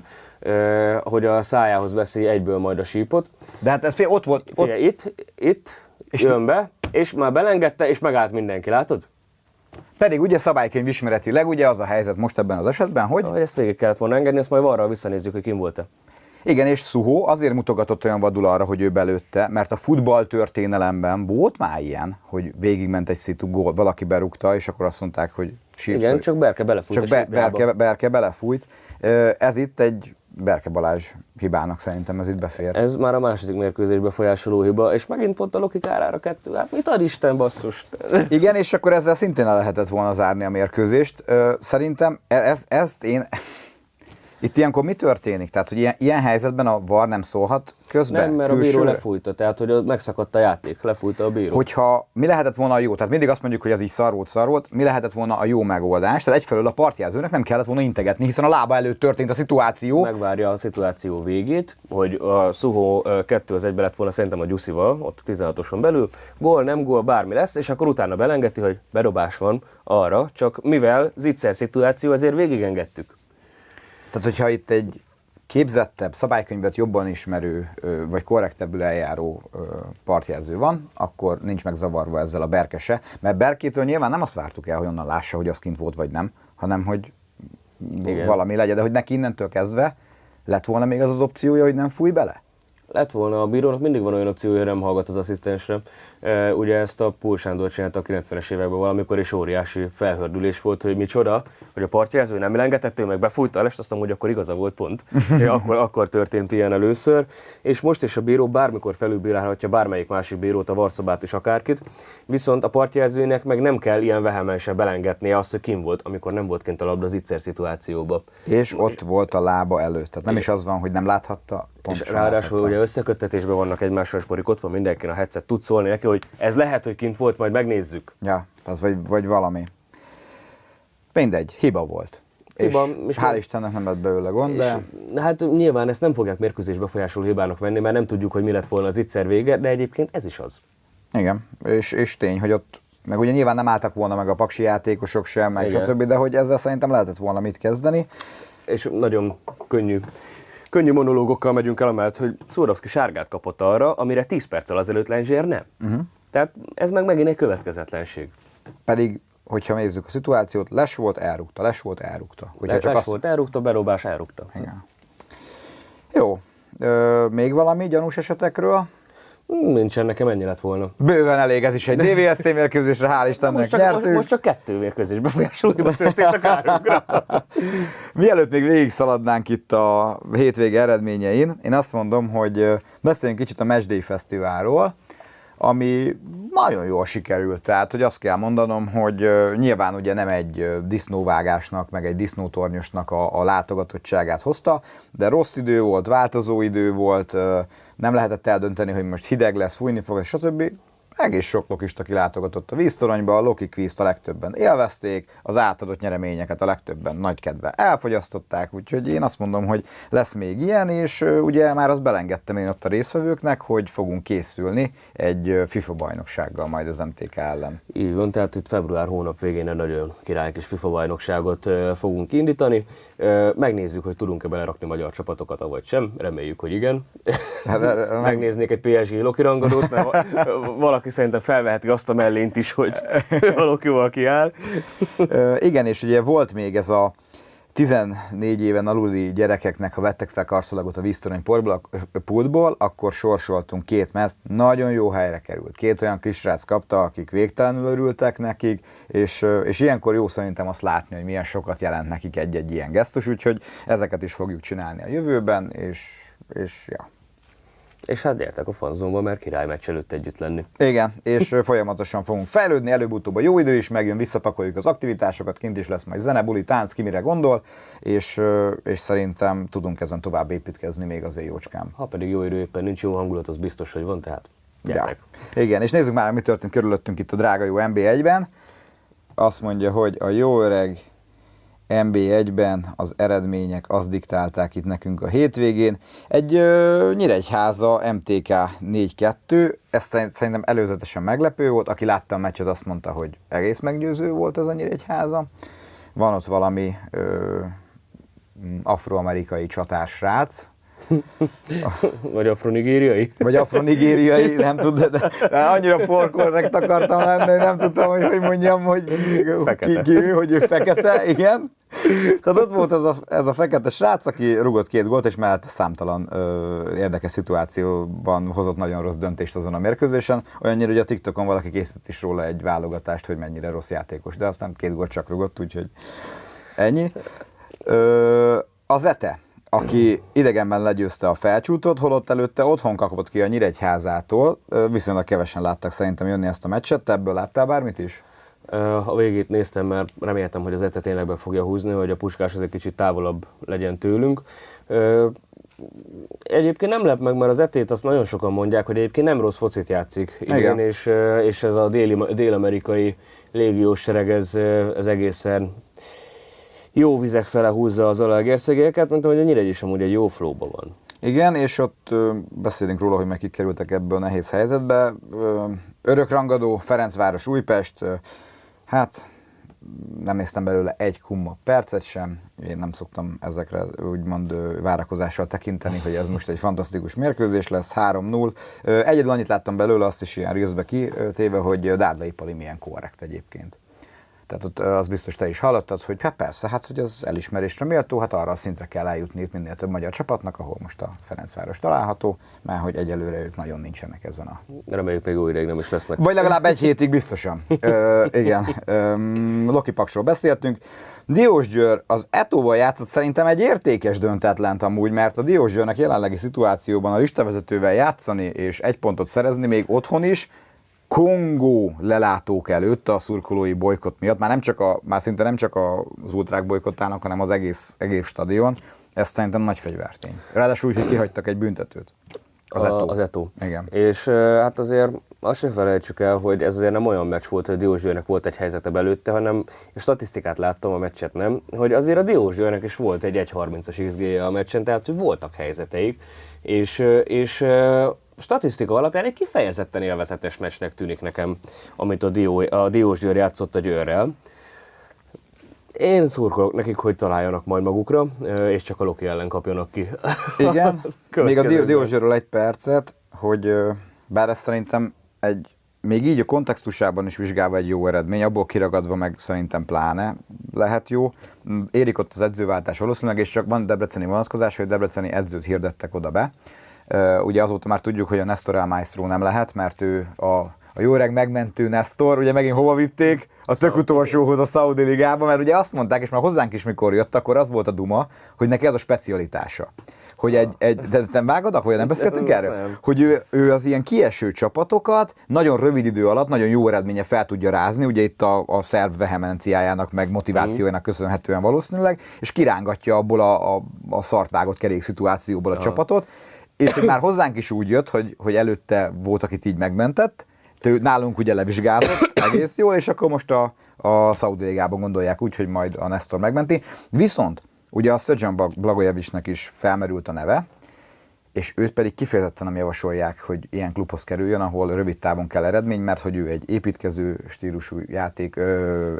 S2: hogy a szájához veszi egyből majd a sípot.
S1: De hát ez ott volt...
S2: Figyelj, itt jön be, és már belengedte, és megállt mindenki, látod?
S1: Pedig ugye szabálykönyv ismeretileg, ugye az a helyzet most ebben az esetben, hogy...
S2: Ezt végig kellett volna engedni, ezt majd arra visszanézzük, hogy kim volt-e.
S1: Igen, és Szuhó azért mutogatott olyan vadul arra, hogy ő belőtte, mert a futball történelemben volt már ilyen, hogy végigment egy szitu gól, valaki berúgta, és akkor azt mondták, hogy sípsz.
S2: Igen, csak Berke belefújt.
S1: Csak Berke belefújt. Ez itt egy Berke Balázs hibának szerintem ez itt befér.
S2: Ez már a második mérkőzés befolyásoló hiba, és megint pont a Loki kárára 2. Hát mit ad Isten, basszus?
S1: Igen, és akkor ezzel szintén el lehetett volna zárni a mérkőzést. Szerintem ezt én... Itt ilyenkor mi történik? Tehát, hogy ilyen helyzetben a VAR nem szólhat közben?
S2: Nem, mert külsőre? A bíró lefújta, tehát hogy megszakadt a játék, lefújta a bíró.
S1: Hogyha mi lehetett volna a jó, tehát mindig azt mondjuk, hogy ez így szar volt, mi lehetett volna a jó megoldás? Tehát egyfelől a partjelzőnek nem kellett volna integetni, hiszen a lába előtt történt a szituáció.
S2: Megvárja a szituáció végét, hogy a Szuhó 2-1-be lett volna szerintem a Gyuszival, ott 16-oson belül, gól, nem gól, bármi lesz, és akkor utána belengedi, hogy bedobás van arra, csak mivel zicser szituáció, ezért végigengedtük.
S1: Tehát, hogyha itt egy képzettebb, szabálykönyvet jobban ismerő, vagy korrektebbül eljáró partjelző van, akkor nincs megzavarva ezzel a Berke se, mert Berkétől nyilván nem azt vártuk el, hogy onnan lássa, hogy az kint volt vagy nem, hanem hogy igen, valami legyen, de hogy neki innentől kezdve lett volna még az opciója, hogy nem fúj bele?
S2: Lett volna, a bírónak mindig van olyan opciója, hogy nem hallgat az asszisztensre. Ugye ezt a Pól Sándor csinálta a 90-es években valamikor, és óriási felhördülés volt, hogy micsoda, hogy a partjelző nem lengetett, ő meg befújta a lest, azt mondom, hogy akkor igaza volt pont. akkor történt ilyen először, és most is a bíró bármikor felülbírálhatja bármelyik másik bírót, a Varszobát és akárkit, viszont a partjelzőnek meg nem kell ilyen vehemensen belengetnie azt, hogy kim volt, amikor nem volt kint a labda az Itzer szituációba.
S1: És ott volt a lába előtt, tehát nem is az van, hogy nem láthatta,
S2: És ráadásul ugye összeköttetésben vannak egymással sporik, ott van mindenkin a headset, tud szólni neki, hogy ez lehet, hogy kint volt, majd megnézzük.
S1: Ja, az vagy valami. Mindegy, hiba volt.
S2: Hiba,
S1: és hál' Istennek nem lett belőle gond, de...
S2: Hát nyilván ezt nem fogják mérkőzés befolyásoló hibának venni, mert nem tudjuk, hogy mi lett volna az Itzer vége, de egyébként ez is az.
S1: Igen, és tény, hogy ott, meg ugye nyilván nem álltak volna meg a paksi játékosok sem, meg stb., de hogy ezzel szerintem lehetett volna mit kezdeni.
S2: És nagyon könnyű monológokkal megyünk el, amellett, hogy Szurovszki sárgát kapott arra, amire 10 perccel azelőtt Lenzsér nem. Tehát ez meg megint egy következetlenség.
S1: Pedig, hogyha nézzük a szituációt, les volt, elrúgta.
S2: Les volt, elrúgta, berobás, elrúgta.
S1: Igen. Jó. Még valami gyanús esetekről?
S2: Nincsen, nekem ennyi lett volna.
S1: Bőven elég, ez is egy DVSC mérkőzésre, hál' Istennek nyertünk.
S2: Most csak 2 mérkőzés befolyásolóiba történt a kárunkra.
S1: Mielőtt még végig szaladnánk itt a hétvége eredményein, én azt mondom, hogy beszéljünk kicsit a Matchday Fesztiválról, ami nagyon jól sikerült. Tehát, hogy azt kell mondanom, hogy nyilván ugye nem egy disznóvágásnak, meg egy disznótornyosnak a látogatottságát hozta, de rossz idő volt, változó idő volt, nem lehetett eldönteni, hogy most hideg lesz, fújni fog, stb. Egész sok lokista kilátogatott a víztoronyba, a Loki kvízt a legtöbben élvezték, az átadott nyereményeket a legtöbben nagy kedvel elfogyasztották, úgyhogy én azt mondom, hogy lesz még ilyen, és ugye már azt belengedtem én ott a résztvevőknek, hogy fogunk készülni egy FIFA bajnoksággal majd az MTK ellen.
S2: Így van, tehát itt február hónap végén egy nagyon király kis FIFA bajnokságot fogunk indítani. Megnézzük, hogy tudunk-e belerakni magyar csapatokat, avagy sem. Reméljük, hogy igen. Megnéznék egy PSG Loki rangadót, mert valaki szerintem felveheti azt a mellényt is, hogy a Lokival kiáll.
S1: Igen, és ugye volt még ez a 14 éven aluli gyerekeknek, ha vettek fel karszalagot a víztorony pultból, akkor sorsoltunk 2 mezt, nagyon jó helyre került. 2 olyan kisrác kapta, akik végtelenül örültek nekik, és ilyenkor jó szerintem azt látni, hogy milyen sokat jelent nekik egy-egy ilyen gesztus, úgyhogy ezeket is fogjuk csinálni a jövőben, és ja.
S2: És hát gyertek a fanzónba, mert király meccs előtt együtt lenni.
S1: Igen, és folyamatosan fogunk fejlődni, előbb-utóbb a jó idő is megjön, visszapakoljuk az aktivitásokat, kint is lesz majd zene, buli, tánc, ki mire gondol, és szerintem tudunk ezen tovább építkezni még azért jócskán.
S2: Ha pedig jó idő éppen nincs, jó hangulat, az biztos, hogy van, tehát gyertek.
S1: Ja. Igen, és nézzük már, mi történt körülöttünk itt a drága jó NB1-ben. Azt mondja, hogy a jó öreg NB1-ben az eredmények azt diktálták itt nekünk a hétvégén. Egy Nyíregyháza MTK 4-2, ez szerintem előzetesen meglepő volt. Aki látta a meccset, azt mondta, hogy egész meggyőző volt ez a Nyíregyháza. Van ott valami afroamerikai csatársrác.
S2: Vagy afronigériai?
S1: Vagy afronigériai, nem tudom, de annyira polkorrekt akartam lenni, hogy nem tudtam, hogy mondjam, hogy ki ő, hogy ő fekete, igen. Tehát ott volt ez a fekete srác, aki rugott 2 gólt, és mellett számtalan érdekes szituációban hozott nagyon rossz döntést azon a mérkőzésen. Olyannyira, hogy a TikTokon valaki készített is róla egy válogatást, hogy mennyire rossz játékos, de aztán 2 gólt csak rugott, úgyhogy ennyi. Az Ete, aki idegenben legyőzte a Felcsútot, holott előtte otthon kapott ki a Nyíregyházától. Viszonylag kevesen látták szerintem jönni ezt a meccset. Te ebből láttál bármit is?
S2: A végét néztem, mert reméltem, hogy az Ete tényleg be fogja húzni, hogy a Puskás az egy kicsit távolabb legyen tőlünk. Egyébként nem lep meg, mert az Etét azt nagyon sokan mondják, hogy egyébként nem rossz focit játszik. Igen, és ez a dél-amerikai légiós sereg, ez egészen jó vizek fele húzza az Zalaegerszegélyeket, mondtam, hogy a Nyíregy is amúgy egy jó flowban van.
S1: Igen, és ott beszélünk róla, hogy meg kikerültek ebből a nehéz helyzetbe. Örökrangadó, Ferencváros, Újpest, hát nem néztem belőle egy kumma percet sem. Én nem szoktam ezekre úgymond várakozással tekinteni, hogy ez most egy fantasztikus mérkőzés lesz, 3-0. Egyedül annyit láttam belőle, azt is ilyen reelsbe kitéve, hogy Dárdai Pali milyen korrekt egyébként. Tehát ott az biztos te is hallottad, hogy hát persze, hát hogy az elismerésre méltó, hát arra a szintre kell eljutni itt minél több magyar csapatnak, ahol most a Ferencváros található, mert hogy egyelőre ők nagyon nincsenek ezen a...
S2: Reméljük még új ideig nem is lesznek.
S1: Vagy legalább egy hétig biztosan. Igen. Loki Paksról beszéltünk. Diósgyőr az Etóval játszott szerintem egy értékes döntetlent amúgy, mert a Diósgyőrnek jelenlegi szituációban a listavezetővel játszani és egy pontot szerezni még otthon is, Kongó lelátók előtt a szurkolói bolykott miatt, már szinte nem csak az ultrák bolykottának, hanem az egész stadion, ez szerintem nagy fegyvertény. Ráadásul úgy, hogy kihagytak egy büntetőt.
S2: Az Etó.
S1: Igen.
S2: És hát azért azt sem felejtsük el, hogy ez azért nem olyan meccs volt, hogy a Diósgyőrnek volt egy helyzete belőtte, hanem statisztikát láttam, a meccset nem, hogy azért a Diósgyőrnek is volt egy 1.30-as XG-je a meccsen, tehát hogy voltak helyzeteik, és statisztika alapján egy kifejezetten élvezetes meccsnek tűnik nekem, amit a Diósgyőr játszott a Győrrel. Én szurkolok nekik, hogy találjanak majd magukra, és csak a Loki ellen kapjanak ki.
S1: Igen, még a Diósgyőrről egy percet, hogy bár ez szerintem még így a kontextusában is vizsgálva egy jó eredmény, abból kiragadva meg szerintem pláne lehet jó. Érik ott az edzőváltás valószínűleg, és csak van debreceni vonatkozás, hogy debreceni edzőt hirdettek oda be. Ugye azóta már tudjuk, hogy a Nestor El Maestro nem lehet, mert ő a jó öreg megmentő Nestor, ugye megint hova vitték? A tök utolsóhoz a Szaudi Ligába, mert ugye azt mondták, és már hozzánk is mikor jött, akkor az volt a duma, hogy neki ez a specialitása. Hogy de nem vágod, vagy nem beszéltünk erről?
S2: Nem.
S1: Hogy ő az ilyen kieső csapatokat nagyon rövid idő alatt, nagyon jó eredménye fel tudja rázni, ugye itt a szerb vehemenciájának, meg motivációjának köszönhetően valószínűleg, és kirángatja abból a szartvágott kerék szituációból a csapatot, és hogy már hozzánk is úgy jött, hogy előtte volt, akit így megmentett, nálunk ugye levizsgázott egész jól, és akkor most a Szaudi Ligában gondolják úgy, hogy majd a Nestor megmenti. Viszont ugye a Srdjan Blagojevicsnek is felmerült a neve, és őt pedig kifejezetten nem javasolják, hogy ilyen klubhoz kerüljön, ahol rövid távon kell eredmény, mert hogy ő egy építkező stílusú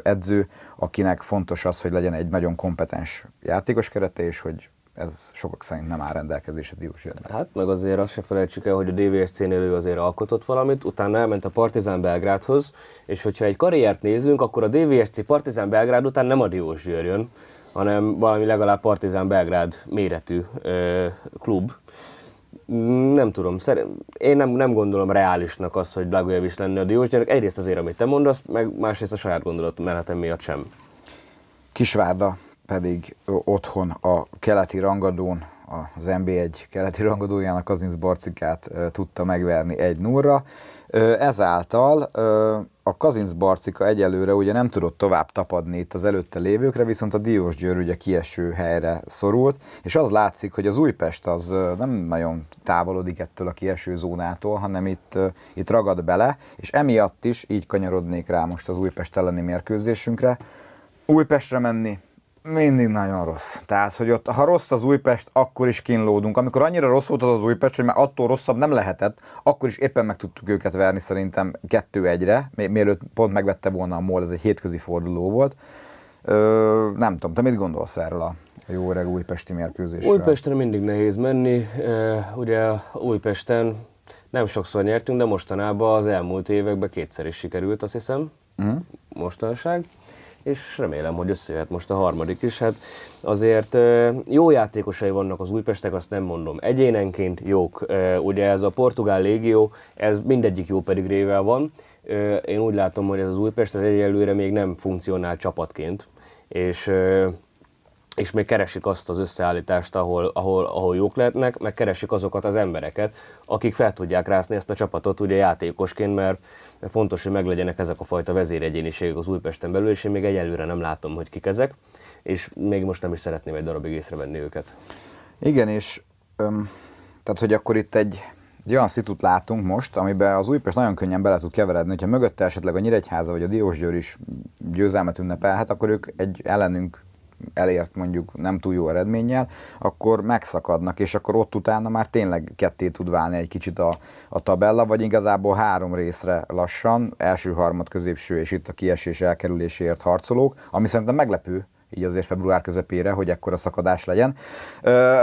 S1: edző, akinek fontos az, hogy legyen egy nagyon kompetens játékos kerete, és hogy ez sokak szerint nem áll rendelkezésre Diósgyőrnek.
S2: Hát meg azért azt se felejtsük el, hogy a DVSC-nél ő azért alkotott valamit, utána elment a Partizán Belgrádhoz, és hogyha egy karriert nézünk, akkor a DVSC Partizán Belgrád után nem a Diósgyőr jön, hanem valami legalább Partizán Belgrád méretű klub. Nem tudom, én nem gondolom reálisnak azt, hogy Blagojevic lenne a Diósgyőrnek. Egyrészt azért, amit te mondasz, meg másrészt a saját gondolatmenetem miatt sem.
S1: Kisvárda pedig otthon a keleti rangadón, az NB1 keleti rangadójának Kazinc Barcikát tudta megverni 1-0-ra. Ezáltal a Kazinc Barcika egyelőre ugye nem tudott tovább tapadni itt az előtte lévőkre, viszont a Diósgyőr ugye kieső helyre szorult, és az látszik, hogy az Újpest az nem nagyon távolodik ettől a kieső zónától, hanem itt ragad bele, és emiatt is így kanyarodnék rá most az Újpest elleni mérkőzésünkre. Újpestre menni mindig nagyon rossz. Tehát, hogy ott, ha rossz az Újpest, akkor is kínlódunk. Amikor annyira rossz volt az Újpest, hogy már attól rosszabb nem lehetett, akkor is éppen meg tudtuk őket verni szerintem 2-1-re, mielőtt pont megvette volna a MOL, ez egy hétközi forduló volt. Nem tudom, te mit gondolsz erről a jó öreg újpesti mérkőzésről?
S2: Újpestre mindig nehéz menni. Ugye Újpesten nem sokszor nyertünk, de mostanában az elmúlt években kétszer is sikerült, azt hiszem, mostanság. És remélem, hogy összejöhet most a harmadik is. Hát azért jó játékosai vannak az Újpestek, azt nem mondom. Egyénenként jók. Ugye ez a portugál légió, ez mindegyik jó pedigrével van. Én úgy látom, hogy ez az Újpest ez egyelőre még nem funkcionál csapatként. És még keresik azt az összeállítást, ahol jók lehetnek, meg keresik azokat az embereket, akik fel tudják rászni ezt a csapatot ugye játékosként, mert fontos, hogy meglegyenek ezek a fajta vezéregyéniségek az Újpesten belül, és én még egyelőre nem látom, hogy kik ezek, és még most nem is szeretném egy darabig észrevenni őket.
S1: Igen, és tehát, hogy akkor itt egy olyan szitut látunk most, amiben az Újpest nagyon könnyen bele tud keveredni, hogyha mögötte esetleg a Nyíregyháza vagy a Diósgyőr is győzelmet ünnepelhet, akkor ők egy ellenünk elért mondjuk nem túl jó eredménnyel, akkor megszakadnak, és akkor ott utána már tényleg ketté tud válni egy kicsit a tabella, vagy igazából 3 részre lassan, első, harmad, középső és itt a kiesés elkerüléséért harcolók, ami szerintem meglepő, így azért február közepére, hogy ekkora szakadás legyen.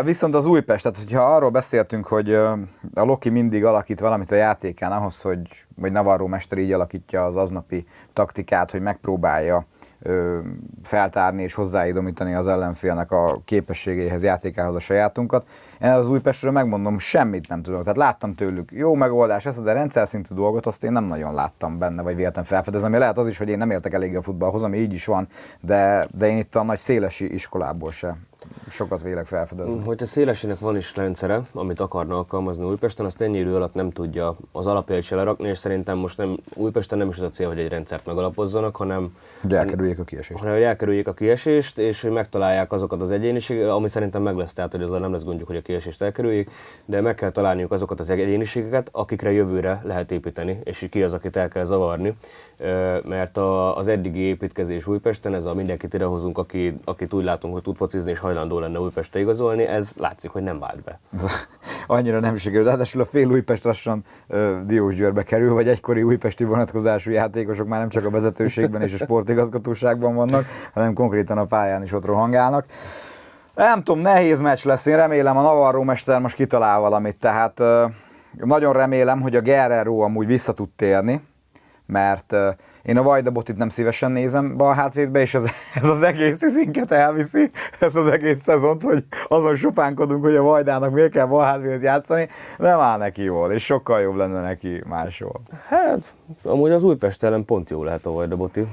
S1: Viszont az Újpest, tehát hogyha arról beszéltünk, hogy a Loki mindig alakít valamit a játékán ahhoz, hogy vagy Navarro mester így alakítja az aznapi taktikát, hogy megpróbálja feltárni és hozzáidomítani az ellenfélnek a képességeihez, játékához a sajátunkat. Én az Újpestről megmondom, semmit nem tudok. Tehát láttam tőlük jó megoldás, ezt, de rendszer szintű dolgot azt én nem nagyon láttam benne, vagy véletlenül felfedezem. Lehet az is, hogy én nem értek elég a futballhoz, ami így is van, de én itt a nagy szélesi iskolából se sokat vélek felfedezni.
S2: Hogyha Szélesinek van is rendszere, amit akarna alkalmazni Újpesten, azt ennyi idő alatt nem tudja az alapjait se lerakni, és szerintem most nem, Újpesten nem is az a cél, hogy egy rendszert megalapozzanak, hanem
S1: hogy elkerüljék a kiesést.
S2: Hanem, hogy elkerüljék a kiesést, és hogy megtalálják azokat az egyéniségeket, ami szerintem meg lesz, tehát hogy azzal nem lesz gondjuk, hogy a kiesést elkerüljék, de meg kell találniuk azokat az egyéniségeket, akikre jövőre lehet építeni, és ki az, akit el kell zavarni. Mert az eddigi építkezés Újpesten, ez a mindenkit idehozunk, akit úgy látunk, hogy tud focizni és hajlandó lenne Újpestre igazolni, ez látszik, hogy nem vált be.
S1: Annyira nem sikerült. Ráadásul a fél Újpest lassan Diósgyőrbe kerül, vagy egykori újpesti vonatkozású játékosok már nem csak a vezetőségben és a sportigazgatóságban vannak, hanem konkrétan a pályán is ott rohangálnak. Nem tudom, nehéz meccs lesz, én remélem a Navarro mester most kitalál valamit, tehát nagyon remélem, hogy a Guerrero amúgy vissza tud térni, mert én a Vajda Botit nem szívesen nézem be a hátvédbe, és ez az egész szinket elviszi, ez az egész szezont, hogy azon sopánkodunk, hogy a Vajdának miért kell bal hátvédet játszani, nem áll neki jól, és sokkal jobb lenne neki máshol.
S2: Hát, amúgy az Újpest ellen pont jó lehet a Vajda Boti.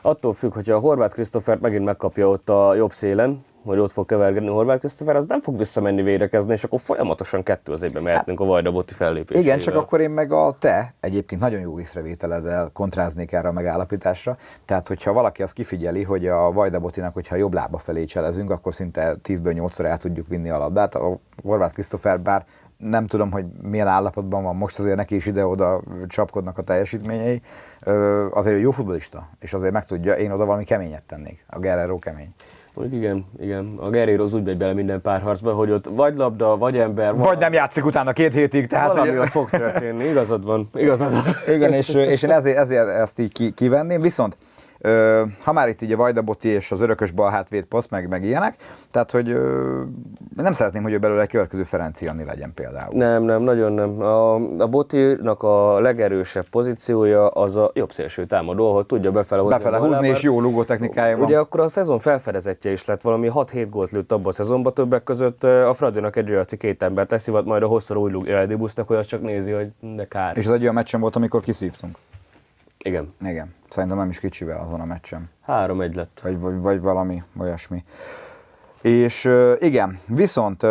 S2: Attól függ, hogyha a Horváth Krisztófert megint megkapja ott a jobb szélen, hogy ott fog kevergedni Horváth Krisztófer, az nem fog visszamenni védekezni, és akkor folyamatosan 2-1-be mehetnénk a Vajda Boti fellépésével.
S1: Igen, csak akkor én meg a te egyébként nagyon jó észrevételeddel kontráznék erre a megállapításra. Tehát, hogyha valaki azt kifigyeli, hogy a Vajda Botinak, hogyha jobb lába felé cselezünk, akkor szinte 10-ből 8-szor el tudjuk vinni a labdát. A Horváth Krisztófer, bár nem tudom, hogy milyen állapotban van most, azért neki is ide-oda csapkodnak a teljesítményei, azért jó futballista, és azért meg tudja, én oda valami keményet tennék. A Guerrero kemény.
S2: Igen. A Guerrero az úgy megy bele minden párharcba, hogy ott vagy labda, vagy ember,
S1: vagy nem játszik utána 2 hétig. Tehát
S2: valami fog történni, igazad van.
S1: Igen, és én ezért ezt így kivenném, viszont ha már itt így a Vajda Boti és az örökös bal hátvéd passz, meg ilyenek, tehát hogy nem szeretném, hogy ő belőle egy következő Ferenc Janni legyen például.
S2: Nem, nagyon nem. A Botinak a legerősebb pozíciója az a jobb szélső támadó, ahol tudja befele
S1: húzni, és jó lugó technikája van.
S2: Ugye akkor a szezon felfedezetje is lett, valami 6-7 gólt lőtt abban a szezonban, többek között a Fradinak egy olyat, hogy 2 embert leszivat, majd a hosszúra új Eldibusznak, hogy az csak nézi, hogy de kár.
S1: És ez egy olyan meccsen volt, amikor kiszívtunk.
S2: Igen.
S1: Szerintem nem is kicsivel azon a meccsen.
S2: 3-1 lett.
S1: Vagy valami olyasmi. És igen, viszont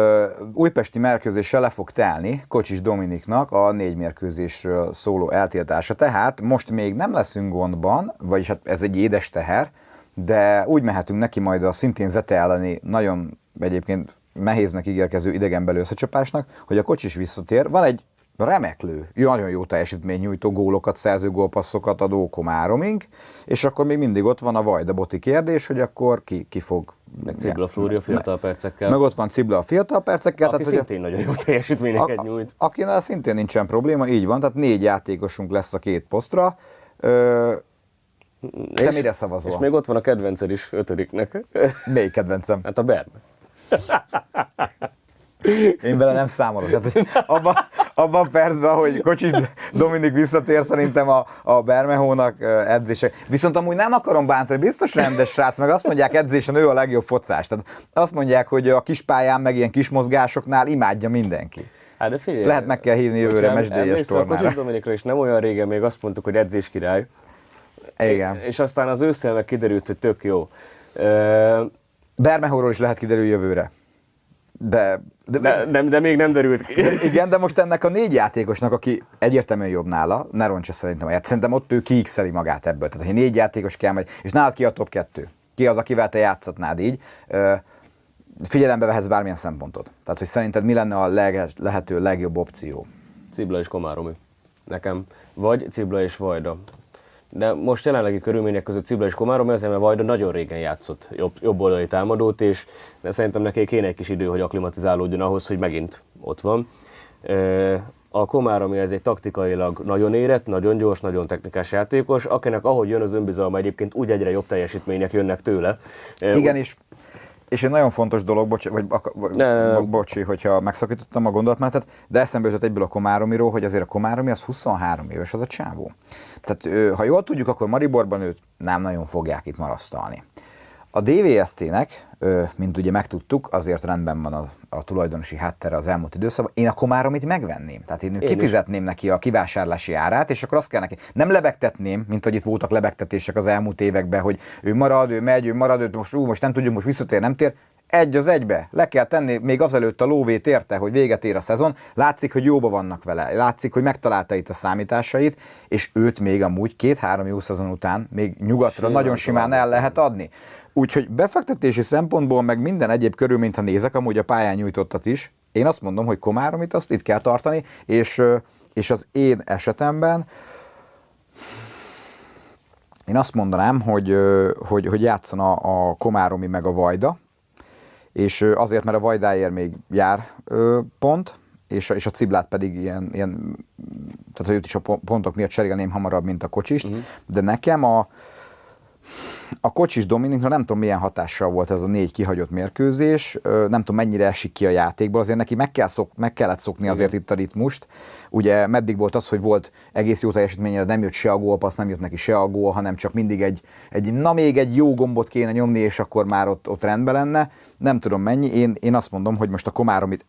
S1: újpesti mérkőzéssel le fog telni Kocsis Dominiknak a 4 mérkőzésről szóló eltiltása. Tehát most még nem leszünk gondban, vagyis hát ez egy édes teher, de úgy mehetünk neki majd a szintén Zete elleni nagyon egyébként nehéznek ígérkező idegenbeli összecsapásnak, hogy a Kocsis visszatér. Van egy remeklő, nagyon jó teljesítmény nyújtó gólokat, szerző gólpasszokat adó Komáromink, és akkor még mindig ott van a Vajda Boti kérdés, hogy akkor ki fog...
S2: Meg Cibla Flória fiatal percekkel.
S1: Meg ott van Cibla a fiatal percekkel.
S2: Aki tehát, szintén nagyon jó teljesítményeket nyújt.
S1: Akinál szintén nincsen probléma, így van, tehát 4 játékosunk lesz a 2 posztra. Te mire szavazol?
S2: És még ott van a kedvenced is, 5-nek.
S1: Melyik kedvencem?
S2: Hát a Berme.
S1: Én vele nem számolok. Tehát abban a percben, hogy Kocsis Dominik visszatér, szerintem a Bermehónak edzése. Viszont amúgy nem akarom bántani, biztos rendes srác, meg azt mondják edzésen ő a legjobb focás. Tehát azt mondják, hogy a kispályán, meg ilyen kis mozgásoknál imádja mindenki.
S2: Hát de figyelj,
S1: lehet meg kell hívni jövőre mesdélyes tornára.
S2: A Kocsis Dominikra is nem olyan régen még azt mondtuk, hogy edzés király.
S1: Igen.
S2: És aztán az ősszel meg kiderült, hogy tök jó.
S1: Bermehóról is lehet kiderül jövőre.
S2: De még nem derült ki.
S1: Igen, de most ennek a 4 játékosnak, aki egyértelműen jobb nála, ne roncsa szerintem, szerintem ott ő kiikszeli magát ebből. Tehát, hogy 4 játékos kell majd, és nálad ki a top 2? Ki az, akivel te játszhatnád így? Figyelembe vehetsz bármilyen szempontot. Tehát, hogy szerinted mi lenne a lehető legjobb opció?
S2: Cibla és Komáromi. Nekem. Vagy Cibla és Vajda. De most jelenlegi körülmények között Cibla és Komáromi azért, mert Vajda nagyon régen játszott jobb oldali támadót, és de szerintem neki kéne egy kis idő, hogy akklimatizálódjon ahhoz, hogy megint ott van. A Komáromi ez egy taktikailag nagyon érett, nagyon gyors, nagyon technikás játékos, akinek ahogy jön az önbizalma egyébként úgy egyre jobb teljesítmények jönnek tőle.
S1: Igen, és És egy nagyon fontos dolog, bocsi, hogyha megszakítottam a gondolatmenetet, de eszembe jutott egyből a Komáromiról, hogy azért a Komáromi az 23 éves az a csávó. Tehát ha jól tudjuk, akkor Mariborban őt nem nagyon fogják itt marasztalni. A DVSC-nek, mint ugye megtudtuk, azért rendben van a tulajdonosi háttere az elmúlt időszakban. Én a Komáromit megvenném. Tehát én kifizetném neki a kivásárlási árát, és akkor azt kell neki. Nem lebegtetném, mint hogy itt voltak lebegtetések az elmúlt években, hogy ő marad, ő megy, ő marad, ő most nem tudjuk, most visszatér, nem tér. Egy az egybe. Le kell tenni, még azelőtt a lóvét érte, hogy véget ér a szezon. Látszik, hogy jóba vannak vele. Látszik, hogy megtalálta itt a számításait, és őt még amúgy 2-3 jó szezon után még nyugatra nagyon simán el lehet adni. Úgyhogy befektetési szempontból, meg minden egyéb körülményt, ha nézek, amúgy a pályán nyújtottat is, én azt mondom, hogy Komáromit azt itt kell tartani, és az én esetemben én azt mondanám, hogy játszon a Komáromi meg a Vajda, és azért, mert a Vajdáért még jár pont, és a Ciblát pedig ilyen tehát hogy őt is a pontok miatt cserélném hamarabb, mint a Kocsist, de nekem a Kocsis Dominikra nem tudom, milyen hatással volt ez a 4 kihagyott mérkőzés, nem tudom, mennyire esik ki a játékból, azért neki meg kellett szokni azért itt a ritmust. Ugye meddig volt az, hogy volt egész jó teljesítményére, nem jött se a gólpassz, nem jött neki se a gól, hanem csak mindig még egy jó gombot kéne nyomni, és akkor már ott rendben lenne. Nem tudom mennyi, én azt mondom, hogy most a Komáromit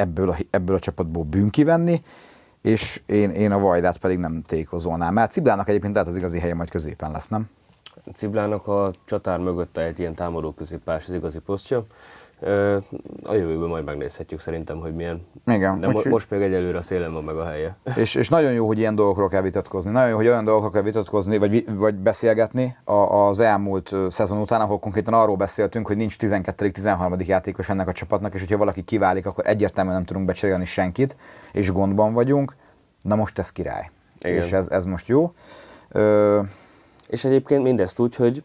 S1: ebből a csapatból bűn kivenni, és én a Vajdát pedig nem tékozolnám. Mert Ciblának egyébként lehet az igazi helye majd középen lesz, nem?
S2: Ciblának a csatár mögött egy ilyen támadó középpás az igazi posztja. A jövőben majd megnézhetjük szerintem, hogy milyen.
S1: Igen,
S2: de most még egyelőre a szélen van meg a helye.
S1: És nagyon jó, hogy ilyen dolgokról kell vitatkozni. Nagyon jó, hogy olyan dolgokról kell vitatkozni, vagy beszélgetni az elmúlt szezon után, ahol konkrétan arról beszéltünk, hogy nincs 12.-13. játékos ennek a csapatnak, és hogyha valaki kiválik, akkor egyértelműen nem tudunk becserélni senkit, és gondban vagyunk. Na most ez király. Igen. És ez most jó.
S2: És egyébként mindezt úgy, hogy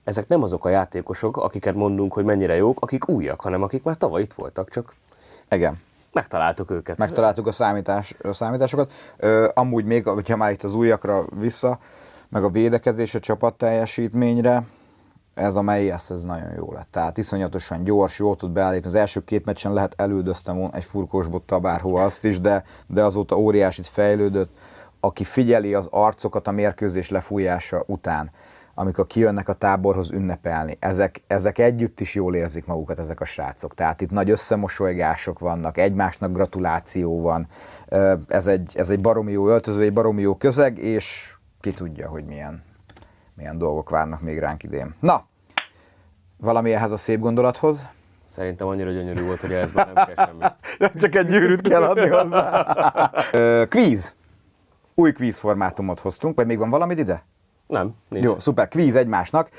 S2: ezek nem azok a játékosok, akiket mondunk, hogy mennyire jók, akik újak, hanem akik már tavaly itt voltak, csak
S1: igen.
S2: Megtaláltuk őket.
S1: Megtaláltuk a számításokat. Amúgy még, hogyha már itt az újakra vissza, meg a védekezés, a csapat teljesítményre, ez a Meijes, ez nagyon jó lett. Tehát iszonyatosan gyors, jól tud beállítani. Az első 2 meccsen lehet elüldöztem volna egy furkósbottal bárhova azt is, de azóta óriásit fejlődött. Aki figyeli az arcokat a mérkőzés lefújása után, amikor kijönnek a táborhoz ünnepelni, ezek együtt is jól érzik magukat ezek a srácok. Tehát itt nagy összemosolygások vannak, egymásnak gratuláció van, ez egy baromi jó öltöző, egy baromi jó közeg, és ki tudja, hogy milyen dolgok várnak még ránk idén. Na, valami ehhez a szép gondolathoz?
S2: Szerintem annyira gyönyörű volt, hogy ez már nem kell semmi.
S1: Csak egy gyűrűt kell adni hozzá. Kvíz. Új kvíz formátumot hoztunk, vagy még van valamit ide?
S2: Nem, nincs.
S1: Jó, szuper, kvíz egymásnak.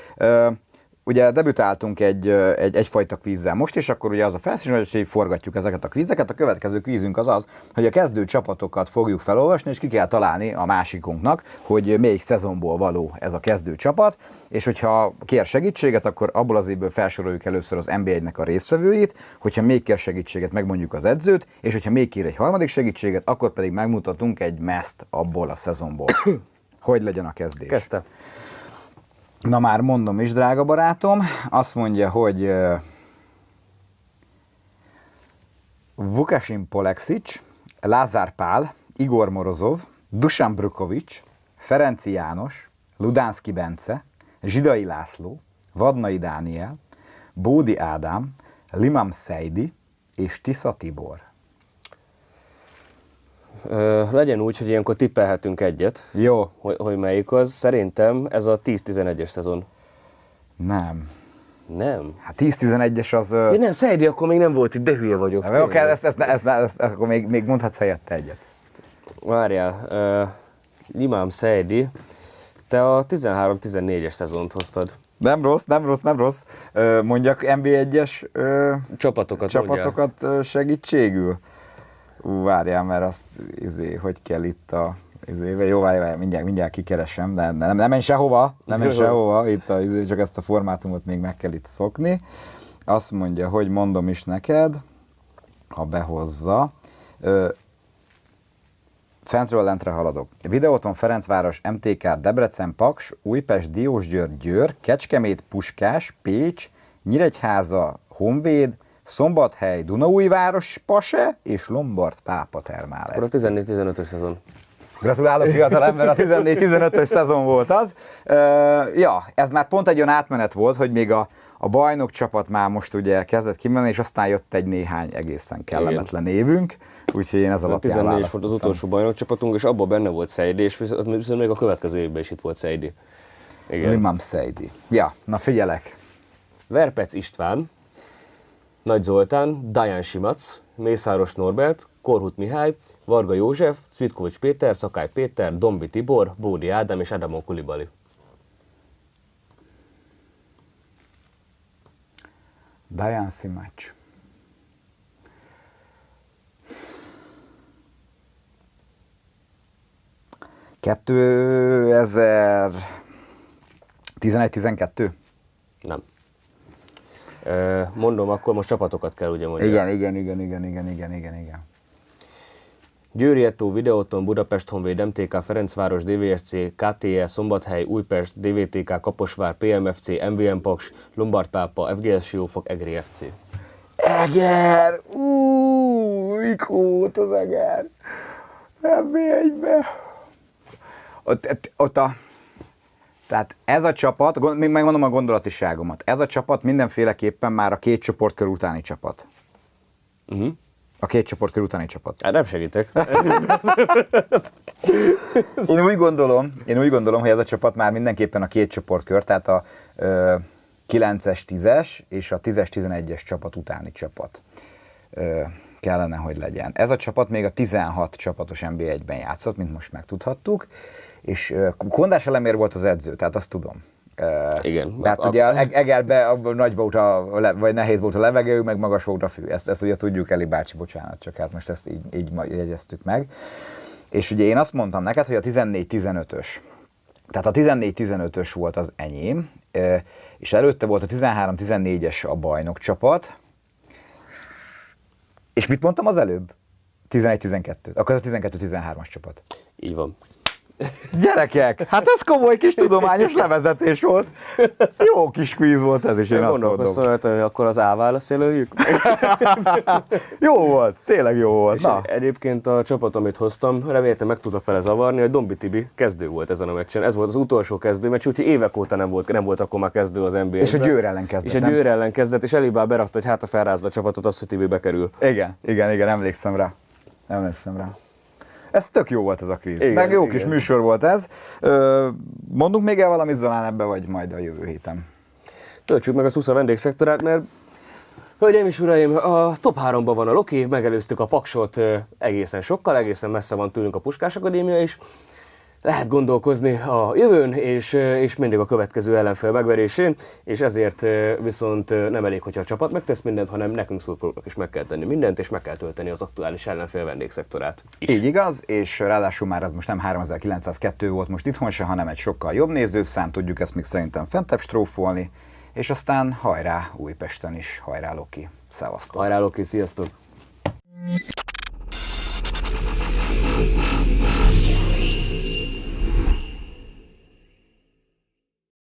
S1: Ugye debütáltunk egyfajta kvízzel most, és akkor ugye az a felszín, hogy forgatjuk ezeket a kvízeket. A következő kvízünk az, hogy a kezdő csapatokat fogjuk felolvasni, és ki kell találni a másikunknak, hogy melyik szezonból való ez a kezdő csapat, és hogyha kér segítséget, akkor abból az évből felsoroljuk először az NB1-nek a résztvevőit, hogyha még kér segítséget, megmondjuk az edzőt, és hogyha még kér egy harmadik segítséget, akkor pedig megmutatunk egy meszt abból a szezonból. Hogy legyen a kezdés?
S2: Kezdte.
S1: Na már mondom is, drága barátom, azt mondja, hogy Vukasin Polexic, Lázár Pál, Igor Morozov, Dusan Brukovics, Ferenci János, Ludánszki Bence, Zsidai László, Vadnai Dániel, Bódi Ádám, Limam Szeidi és Tisza Tibor.
S2: Legyen úgy, hogy ilyenkor tippelhetünk egyet.
S1: Jó.
S2: Hogy melyik az. Szerintem ez a 10-11-es szezon.
S1: Nem.
S2: Nem?
S1: Hát 10-11-es az...
S2: Ja, nem, Szeidi akkor még nem volt itt, de hülye vagyok.
S1: Oké, ezt akkor még mondhatsz helyette egyet.
S2: Várjál, Limam Szeidi, te a 13-14-es szezont hoztad.
S1: Nem rossz. Mondjak NB1-es csapatokat segítségül. Várjál, mert azt, hogy kell itt a... Jó, várjál, mindjárt kikeresem, de nem menj sehova, itt csak ezt a formátumot még meg kell itt szokni. Azt mondja, hogy mondom is neked, ha behozza. Fentről lentre haladok. Videóton Ferencváros, MTK, Debrecen, Paks, Újpest, Diósgyőr, Győr, Kecskemét, Puskás, Pécs, Nyíregyháza, Honvéd, Szombathely, Dunaújváros, Pase és Lombard Pápa Termál.
S2: Akkor a 14-15-ös szezon.
S1: Gratulálok, fiatalember, a 14-15-ös szezon volt az. Ja, ez már pont egy olyan átmenet volt, hogy még a bajnok csapat már most ugye kezdett kimenni, és aztán jött egy néhány egészen kellemetlen évünk, úgyhogy én ez alapján
S2: 14 volt az utolsó bajnok csapatunk, és abban benne volt Szeidi, és viszont még a következő évben is itt volt Szeidi.
S1: Limam Szeidi. Ja, na figyelek.
S2: Verpec István, Nagy Zoltán, Daján Simac, Mészáros Norbert, Korhut Mihály, Varga József, Cvitkovics Péter, Szakály Péter, Dombi Tibor, Bódi Ádám és Adamo Kulibali.
S1: Daján Simac. ...2011-12?
S2: Nem. Mondom, akkor most csapatokat kell ugye mondani.
S1: Igen.
S2: Győri Eto, Videóton, Budapest Honvéd, MTK, Ferencváros, DVSC, KTE, Szombathely, Újpest, DVTK, Kaposvár, PMFC, MVM Paks, Lombard Pápa, FGS Siófok, Egri FC.
S1: Eger! Mikor volt az Eger? NB1-be. Tehát ez a csapat, még megmondom a gondolatiságomat, ez a csapat mindenféleképpen már a két csoportkör utáni csapat. A két csoportkör utáni csapat.
S2: Hát nem segítek.
S1: Én úgy gondolom, hogy ez a csapat már mindenképpen a két csoportkör, tehát a 9-es, 10-es és a 10-es, 11-es csapat utáni csapat kellene, hogy legyen. Ez a csapat még a 16 csapatos NB1-ben játszott, mint most megtudhattuk, és Kondás Elemér volt az edző, tehát azt tudom.
S2: Igen.
S1: Tehát ugye Egerbe nagy volt vagy nehéz volt a levegő, meg magas volt a fű. Ezt ugye tudjuk, Eli bácsi, bocsánat, csak hát most ezt így jegyeztük meg. És ugye én azt mondtam neked, hogy a 14-15-ös. Tehát a 14-15-ös volt az enyém, és előtte volt a 13-14-es a bajnok csapat. És mit mondtam az előbb? 11-12. Akkor a 12-13-as csapat.
S2: Így van.
S1: Gyerekek, hát ez komoly kis tudományos levezetés volt. Jó kis quiz volt ez is, én azt mondom.
S2: Hogy akkor az A-választ jelöljük?
S1: Jó volt, tényleg jó volt.
S2: És egyébként a csapat, amit hoztam, reméltem meg tudok vele zavarni, hogy Dombi Tibi kezdő volt ezen a meccsen. Ez volt az utolsó kezdő meccs, úgyhogy évek óta nem volt akkor már kezdő az NBA-ben.
S1: És a Győr ellen kezdett,
S2: És a Győr ellen kezdett, és Elibá berakta, hogy hát a felrázza a csapatot, az, hogy Tibi bekerül.
S1: Igen, emlékszem rá. Ez tök jó volt ez a kvíz. Meg jó kis műsor volt ez. Mondunk még el valamit Zolán ebbe, vagy majd a jövő héten?
S2: Töltsük meg a Szusza vendégszektorát, mert hölgyeim és uraim, a top 3-ban van a Loki, megelőztük a Paksot egészen sokkal, egészen messze van tőlünk a Puskás Akadémia is. Lehet gondolkozni a jövőn, és mindig a következő ellenfél megverésén, és ezért viszont nem elég, hogyha a csapat megtesz mindent, hanem nekünk szurkolóknak is meg kell tenni mindent, és meg kell tölteni az aktuális ellenfél vendégszektorát is.
S1: Így igaz, és ráadásul már ez most nem 3902 volt most itthon se, hanem egy sokkal jobb nézőszám, tudjuk ezt még szerintem fentebb strófolni, és aztán hajrá Újpesten is, hajrá Loki, szevasztok!
S2: Hajrá Loki, sziasztok!